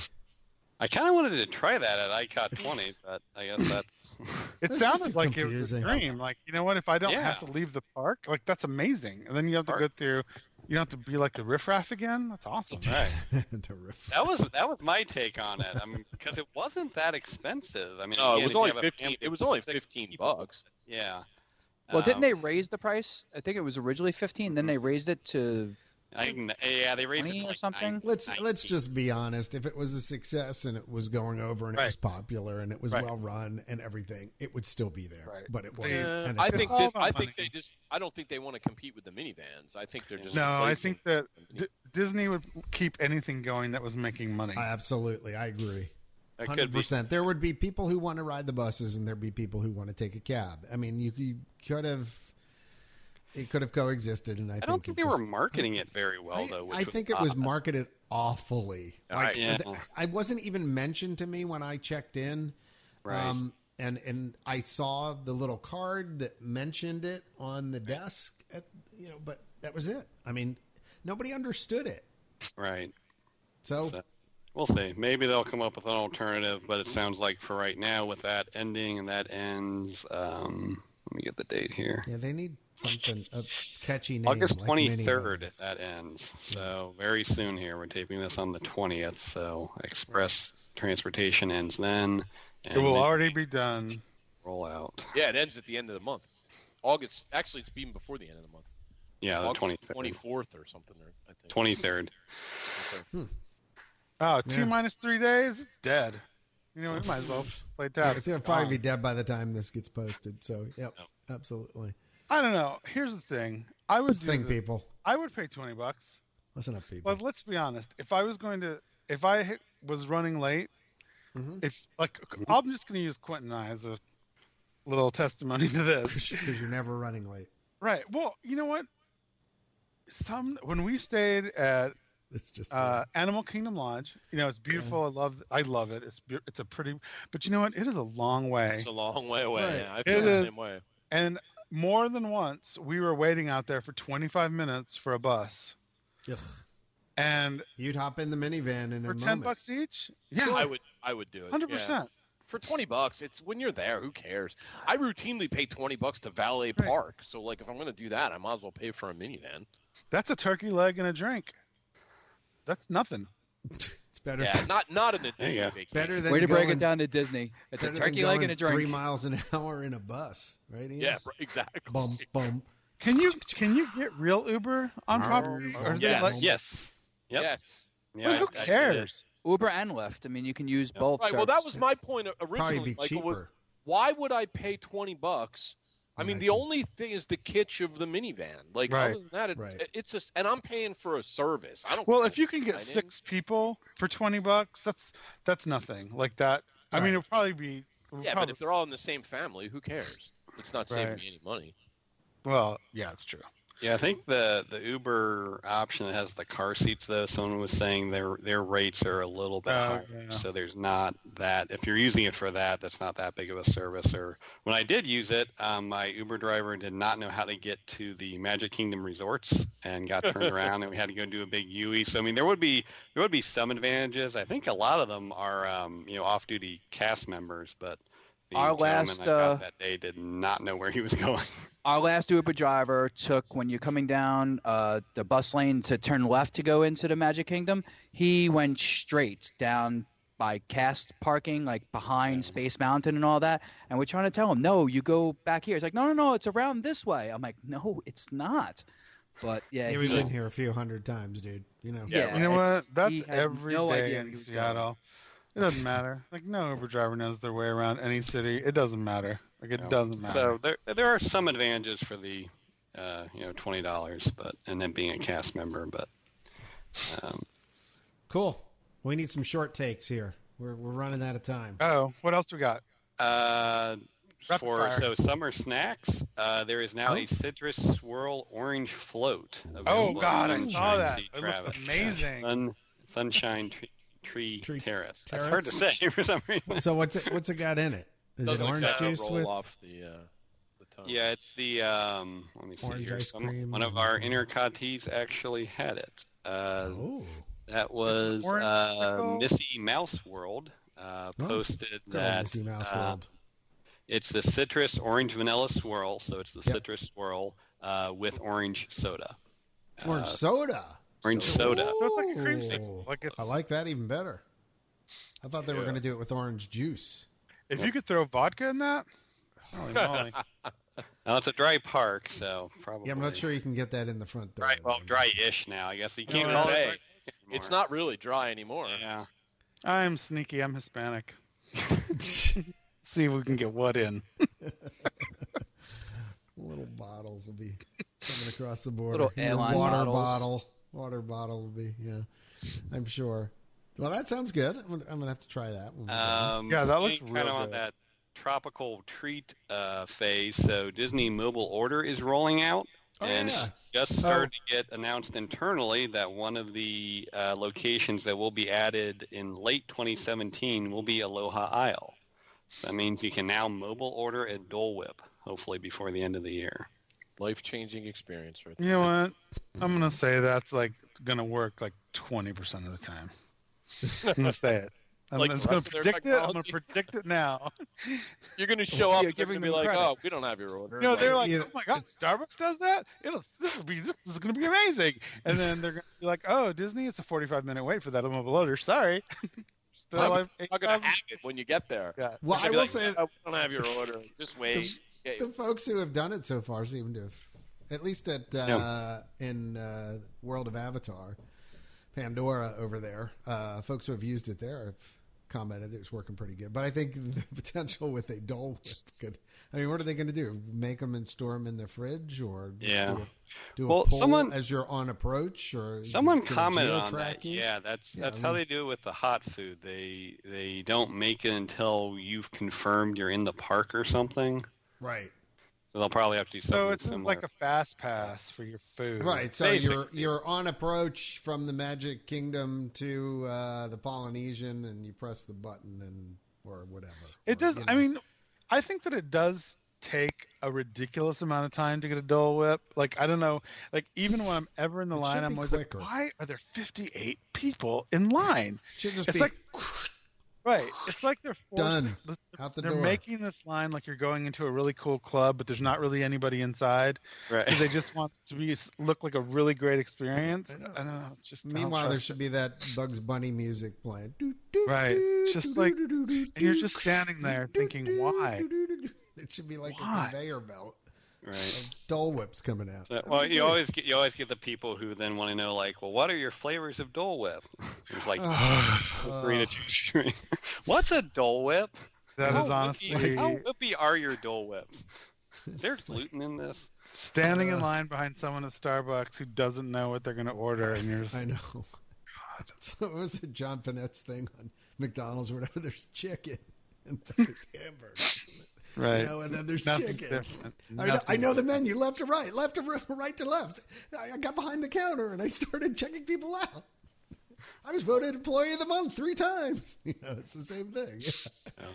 I kind of wanted to try that at ICOT 20, but I guess that's. It sounded like it was a dream. Like, you know what? If I don't have to leave the park, like that's amazing. And then you have to go through. You don't have to be like the riffraff again. That's awesome. Right. That was my take on it. I mean, because it wasn't that expensive. I mean, it was only 15. It was only $15. Yeah. Well, didn't they raise the price? I think it was originally 15. Then they raised it to. They raised it to or something. Let's just be honest. If it was a success and it was going over and it was popular and it was well run and everything, it would still be there. Right. But it wasn't. I don't think they want to compete with the minivans. I think they're just. No, I think that Disney would keep anything going that was making money. Absolutely, I agree. 100%. There would be people who want to ride the buses, and there'd be people who want to take a cab. I mean, you could have. It could have coexisted, and I don't think they were marketing it very well, though. I think it was marketed awfully. Like, I wasn't even mentioned to me when I checked in, right? And I saw the little card that mentioned it on the desk, but that was it. I mean, nobody understood it, right? So we'll see. Maybe they'll come up with an alternative, but it sounds like for right now, with that ending and that ends. Let me get the date here. Yeah, they need something a catchy name. August 23rd, that ends. So very soon here. We're taping this on the 20th. So Express Transportation ends then. It will already be done. Roll out. Yeah, it ends at the end of the month. August. Actually, it's even before the end of the month. Yeah, August the 23rd. 24th or something. I think. 23rd. Okay. Oh, 2 minus 3 days? It's dead. You know, we might as well play that. It's going to probably be dead by the time this gets posted. So, yep, absolutely. I don't know. Here's the thing. People. I would pay $20. Listen up, people. But let's be honest. If I was running late, I'm just going to use Quentin and I as a little testimony to this. Because you're never running late. Right. Well, you know what? When we stayed at Animal Kingdom Lodge, it's beautiful. I love it. It's a pretty, but you know what? It is a long way. It's a long way away. Right. Yeah, I feel the same way. And more than once, we were waiting out there for 25 minutes for a bus. Ugh. And you'd hop in the minivan and for $10 each. Yeah, I would do it. 100%. Yeah. For $20, it's when you're there. Who cares? I routinely pay $20 to valet park. So, like, if I'm going to do that, I might as well pay for a minivan. That's a turkey leg and a drink. That's nothing. It's better. Yeah, not in a Disney vacation. Better than way to break it down to Disney. It's a turkey leg and a drink. 3 miles an hour in a bus, right? Ian? Yeah, exactly. Bum, bum. Can you get real Uber on property? Or is it like, Yes. Yep. Yes. well, who cares? Uber and Lyft. I mean, you can use both. Right. Well, that was services. my point Probably originally. be Michael, was cheaper. why would I pay $20? I mean, the only thing is the kitsch of the minivan. Like, Right. other than that, Right. it's just, and I'm paying for a service. I don't. Well, care if you can get what 6 people for $20, that's nothing. Like that. I mean, Right. it'll probably be. Yeah, but if they're all in the same family, who cares? It's not saving Right. me any money. Well, yeah, it's true. Yeah, I think the Uber option that has the car seats, though, someone was saying their rates are a little bit higher. Yeah. So there's not that. If you're using it for that, that's not that big of a service. Or when I did use it, my Uber driver did not know how to get to the Magic Kingdom resorts and got turned around, and we had to go do a big UE. So I mean, there would be some advantages. I think a lot of them are off-duty cast members, but the Our gentleman last, I got that day did not know where he was going. Our last Uber driver took, when you're coming down the bus lane to turn left to go into the Magic Kingdom, he went straight down by cast parking, like behind Space Mountain and all that. And we're trying to tell him, no, you go back here. It's like, no, it's around this way. I'm like, no, it's not. But yeah, We've been here a few hundred times, dude. You know. Yeah, You know what? it's- That's he had every no day idea where in he was Seattle. It doesn't matter. Like, no Uber driver knows their way around any city. It doesn't matter. Like, it doesn't matter. So there are some advantages for the $20, but and then being a cast member, but Cool. We need some short takes here. We're running out of time. Oh, what else do we got? Rapid fire. so summer snacks, there is now a citrus swirl orange float. Oh, available God, at I saw Sunshine that. Sea It Travis. looks amazing. Sunshine Tree Tree Terrace. Terrace? That's hard to say for some reason. So what's it got in it? Is it Doesn't orange exactly juice roll with? off the tongue. Yeah, it's the let me see Orange here. ice cream One of and- our intercottees actually had it. Oh, That was orange circle? Missy Mouse World posted good old that Missy Mouse World. it's the citrus orange vanilla swirl. So it's the Yep. citrus swirl with orange soda. Orange soda. Orange soda. So it's like a Ooh. creamsicle. Like it's, I like that even better. I thought they were going to do it with orange juice. if you could throw vodka in that, holy moly. Now it's a dry park, so probably. Yeah, I'm not sure you can get that in the front door. Dry, well, dry-ish now. I guess you can't No, call Hey, it dry it's anymore. not really dry anymore. Yeah. I'm sneaky. I'm Hispanic. See if we can get what in. Little bottles will be coming across the border. Little Your airline bottles. Water bottle will be, yeah, I'm sure. Well, that sounds good. I'm gonna have to try that. When we're done. Yeah, that looks kind real of on good. that tropical treat phase. So Disney Mobile Order is rolling out, Oh, and yeah. it just started to get announced internally that one of the locations that will be added in late 2017 will be Aloha Isle. So that means you can now mobile order at Dole Whip, hopefully before the end of the year. Life-changing experience, right there. You know what? I'm gonna say that's like gonna work like 20% of the time. I'm gonna say it. I'm Like just the gonna rest of their predict it. I'm gonna technology? predict it now. You're going to show up You're and they're giving going to be them like, credit. oh, we don't have your order. You know, they're like, Yeah. oh my god, Starbucks does that? This is gonna be amazing. And then they're gonna be like, oh, Disney, it's a 45-minute wait for that mobile order. Sorry. Still I'm like not going to have it when you get there. Yeah. Well, They're I gonna be will like, say "Oh, we don't have your order. Just wait. Yeah, the folks who have done it so far seem to have, at least at in World of Avatar, Pandora over there, folks who have used it there have commented it was working pretty good. But I think the potential with a Dole Whip could. I mean, what are they going to do? Make them and store them in their fridge, or just Yeah. do a Well, poll someone- as you're on approach, or is Someone it gonna commented on geotrack that. you? Yeah, that's Yeah, I how mean- they do it with the hot food. They don't make it until you've confirmed you're in the park or something. Right. So they'll probably have to do something So it's similar. like a fast pass for your food. Right, so Basically. you're on approach from the Magic Kingdom to the Polynesian, and you press the button and or whatever. It Or, does. you I know. mean, I think that it does take a ridiculous amount of time to get a Dole Whip. Like, I don't know. Like, even when I'm ever in the It line, should I'm be always quicker. like, why are there 58 people in line? It should just It's be like, right. It's like they're Done. forced. Out the They're door. making this line like you're going into a really cool club, but there's not really anybody inside. right. 'Cause they just want it to look like a really great experience. I know. I don't know. It's just I don't Meanwhile, there trust should it. be that Bugs Bunny music playing. Right. Just like- and you're just standing there thinking, why? It should be like Why? a conveyor belt Right. Dole Whip's coming out. Well, you always get the people who then want to know, like, well, what are your flavors of Dole Whip? There's like 3 to choose. What's a Dole Whip? That is honestly How whippy are your Dole Whips? Is there gluten in this? standing in line behind someone at Starbucks who doesn't know what they're going to order, and you're just, I know. God. So it was a John Panette's thing on McDonald's or whatever. There's chicken and there's hamburgers. right. You know, and then there's Nothing's chicken. different. I know the menu left to right to left. I got behind the counter and I started checking people out. I was voted Employee of the Month 3 times. You know, it's the same thing.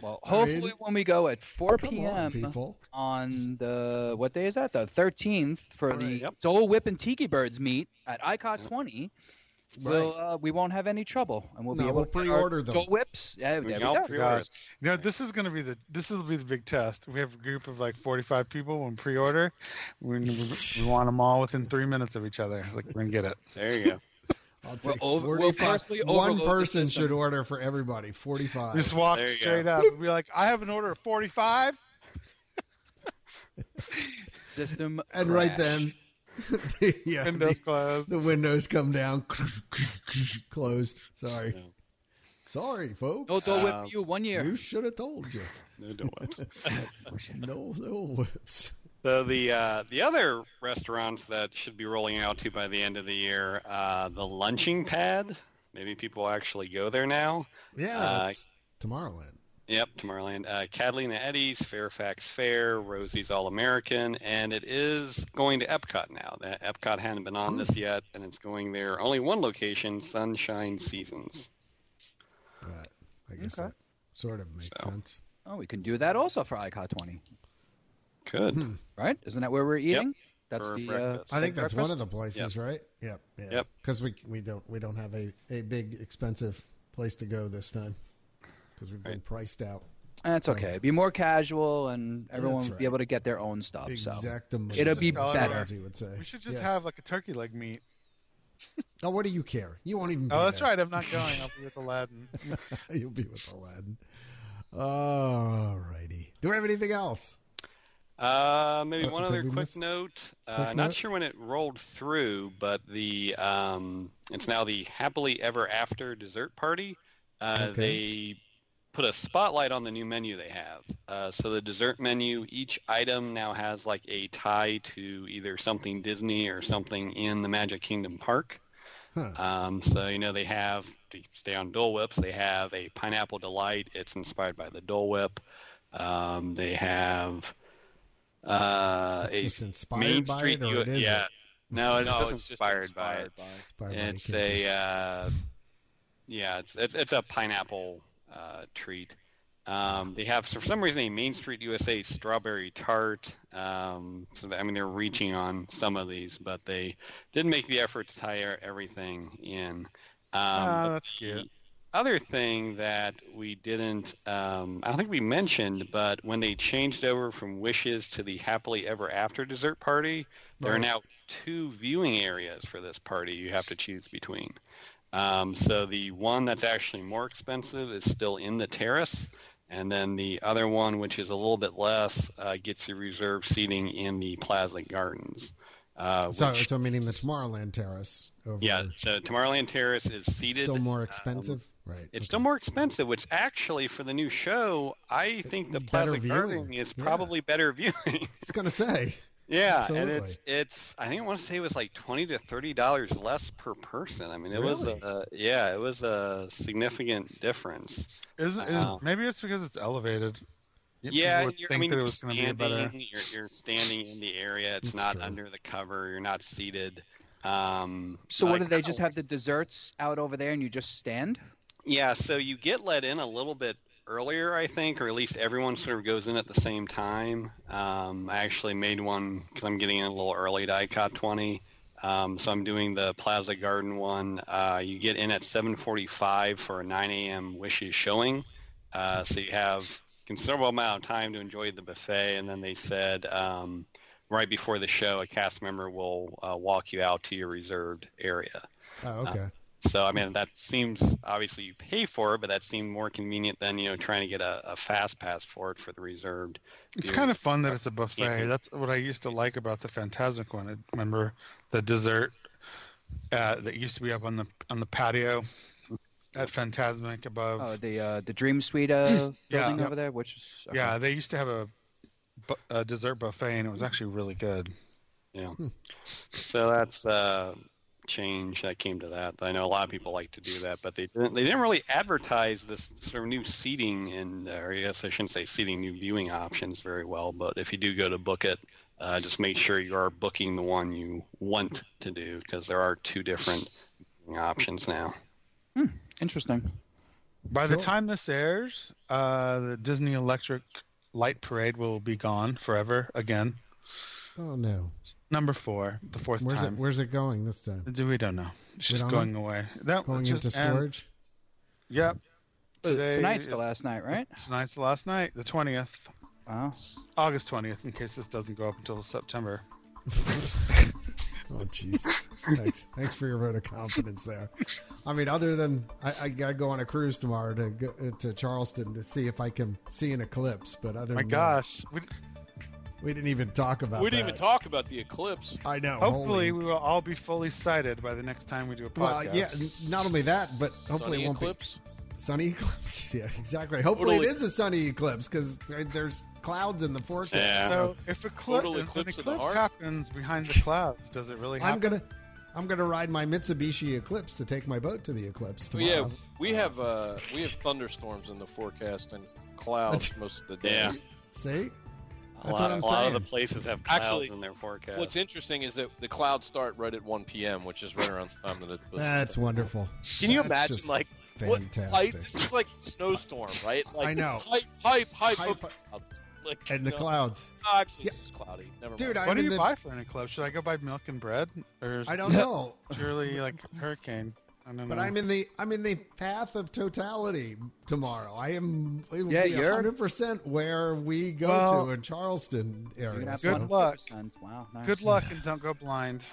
Well, hopefully when we go at 4 come p.m. people. on the, what day is that? The 13th for the Yep. Dole Whip and Tiki Birds meet at ICOT 20. We won't have any trouble, and we'll be able to pre-order them. Dole Whips. Yeah, there we go. pre-order. You know, this will be the big test. We have a group of like 45 people when pre-order. We want them all within 3 minutes of each other. Like, we're gonna get it. There you go. I'll take We'll 45. firstly One overload the person system. should order for everybody. 45. Just walk There you straight go. up and be like, I have an order of 45. System And crash. right then, yeah, Windows closed. the windows come down, closed. Sorry. Yeah. Sorry, folks. No Dole Whip for you 1 year. You should have told you. No Dole Whips. No whips. So the other restaurants that should be rolling out to by the end of the year, the Lunching Pad. Maybe people will actually go there now. Yeah, it's Tomorrowland. Yep, Tomorrowland. Catalina Eddie's, Fairfax Fair, Rosie's All-American, and it is going to Epcot now. The Epcot hadn't been on this yet, and it's going there. Only one location, Sunshine Seasons. But I guess Okay. that sort of makes sense. Oh, we can do that also for ICOT 20, Good. right? Isn't that where we're eating? That's for the. breakfast. I think that's one of breakfast? the places, right? Yep. Yeah. Yep. Because we don't have a big expensive place to go this time because we've been priced out. That's okay. Be more casual, and everyone That's will be able to get their own stuff. So Exactamente. It'll be As better. as you would say. We should just Yes. have like a turkey leg meat. Oh, what do you care? You won't even. Be Oh, that's there. right. I'm not going. I'll be with Aladdin. You'll be with Aladdin. All righty. Do we have anything else? Maybe one did other we quick miss- note. quick Not note? sure when it rolled through, but the it's now the Happily Ever After dessert party. They put a spotlight on the new menu they have. So the dessert menu, each item now has like a tie to either something Disney or something in the Magic Kingdom park. Huh. So they have, to stay on Dole Whips, they have a Pineapple Delight. It's inspired by the Dole Whip. They have It's a just inspired Main by Street. it, or it is Yeah, it? no, it's No, just it's just inspired by it. Inspired by It's King. it's a pineapple treat. They have, for some reason, a Main Street USA strawberry tart. They're reaching on some of these, but they did make the effort to tie everything in. But That's cute. other thing that we didn't, I don't think we mentioned, but when they changed over from Wishes to the Happily Ever After dessert party, there are Right. now 2 viewing areas for this party you have to choose between. So the one that's actually more expensive is still in the terrace, and then the other one, which is a little bit less, gets you reserved seating in the Plaza Gardens. So meaning the Tomorrowland Terrace. Over Yeah, so Tomorrowland Terrace is seated. Still more expensive, right? It's still more expensive, which actually for the new show, I think the Better Plaza viewing. Garden is Yeah. probably better viewing. I was gonna say. Yeah, and Absolutely. it's I think I want to say it was like $20 to $30 less per person. I mean, it was Really? it was a significant difference. Maybe it's because it's elevated. Yeah, People would think that it was going to be a better. you're standing in the area. It's That's not true. under the cover. You're not seated. So what do they just have the desserts out over there, and you just stand? Yeah, so you get let in a little bit earlier, I think, or at least everyone sort of goes in at the same time. I actually made one because I'm getting in a little early to ICOT 20. So I'm doing the Plaza Garden one. You get in at 7:45 for a 9 a.m. Wishes showing. So you have considerable amount of time to enjoy the buffet. And then they said right before the show, a cast member will walk you out to your reserved area. Oh, okay. So, I mean, that seems, obviously you pay for it, but that seemed more convenient than, trying to get a fast pass for it for the reserved. It's kind of fun that it's a buffet. That's what I used to like about the Fantasmic one. I remember the dessert that used to be up on the patio at Fantasmic above. Oh, the Dream Suite building Yeah. over there, which is okay. Yeah, they used to have a dessert buffet, and it was actually really good. Yeah. So that's change that came to that. I know a lot of people like to do that, but they didn't really advertise this sort of new seating or I guess I shouldn't say seating, new viewing options very well. But if you do go to book it, just make sure you are booking the one you want to do, because there are 2 different viewing options now. Interesting. By the time this airs, the Disney Electric Light Parade will be gone forever again. Oh no. Number 4, the 4th time. Where's it going this time? We don't know. It's just going away. Going into storage? Yep. Tonight's the last night, right? Tonight's the last night, the 20th. Wow. August 20th, in case this doesn't go up until September. Oh, jeez. Thanks for your vote of confidence there. I mean, other than I got to go on a cruise tomorrow to go to Charleston to see if I can see an eclipse. But other than gosh. we didn't even talk about We didn't even talk about the eclipse. I know. Hopefully, we will all be fully sighted by the next time we do a podcast. Well, yeah, not only that, but hopefully Sunny it won't eclipse? be. Sunny eclipse? Yeah, exactly. Hopefully Totally. it is a sunny eclipse because there's clouds in the forecast. Yeah. So if Total an eclipse of the eclipse heart? happens behind the clouds, does it really happen? I'm gonna ride my Mitsubishi Eclipse to take my boat to the eclipse Well, tomorrow. yeah, we have thunderstorms in the forecast and clouds most of the day. Yeah. See? A That's lot, what I'm a lot of the saying. places have clouds Actually, in their forecast. What's interesting is that the clouds start right at 1 p.m., which is right around the time that it's supposed That's wonderful. Can you That's imagine, just like, fantastic. It's just like snowstorm, right? Like, I know. Hype. Hype. Clouds. Like, And the clouds. Oh, actually, Yeah. it's just cloudy. Never Dude, mind. What do I'm you in buy for an eclipse? Should I go buy milk and bread, or is I don't know. it purely like hurricane? I don't know. But I'm in the path of totality tomorrow. It will Yeah, be you're- 100% where we go Well, to in Charleston You're gonna area. have Good So, luck. 100%. Wow. Nice. Good luck and don't go blind.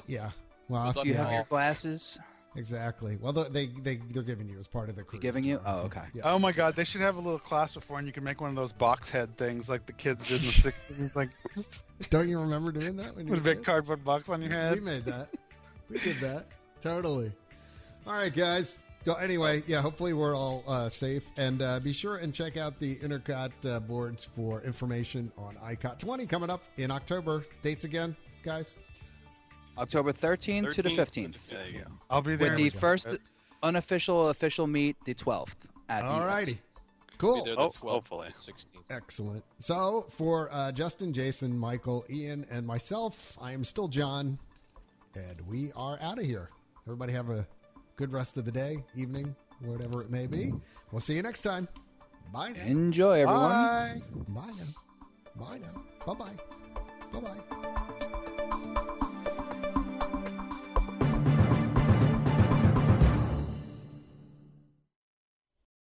yeah. Well, Good luck Do you Yeah. have your glasses? exactly. Well, they're giving you as part of the cruise. Giving you? tomorrow, Oh, so, okay. yeah. Oh my God, they should have a little class before, and you can make one of those box head things like the kids did in the '60s, like just Don't you remember doing that when you put a were a big kid? cardboard box on your We head. made that. We did that. Totally. All right, guys. Anyway, yeah, hopefully we're all safe. And be sure and check out the Intercot boards for information on ICOT 20 coming up in October. Dates again, guys? October 13th to the 15th. There you go. I'll be there. With the first unofficial official meet, the 12th. At the All righty. Be Cool. there the Oh, 12th, hopefully. 16th. Excellent. So for Justin, Jason, Michael, Ian, and myself, I am still John, and we are out of here. Everybody have a good rest of the day, evening, whatever it may be. We'll see you next time. Bye now. Enjoy, everyone. Bye. Bye now. Bye now. Bye-bye. Bye-bye.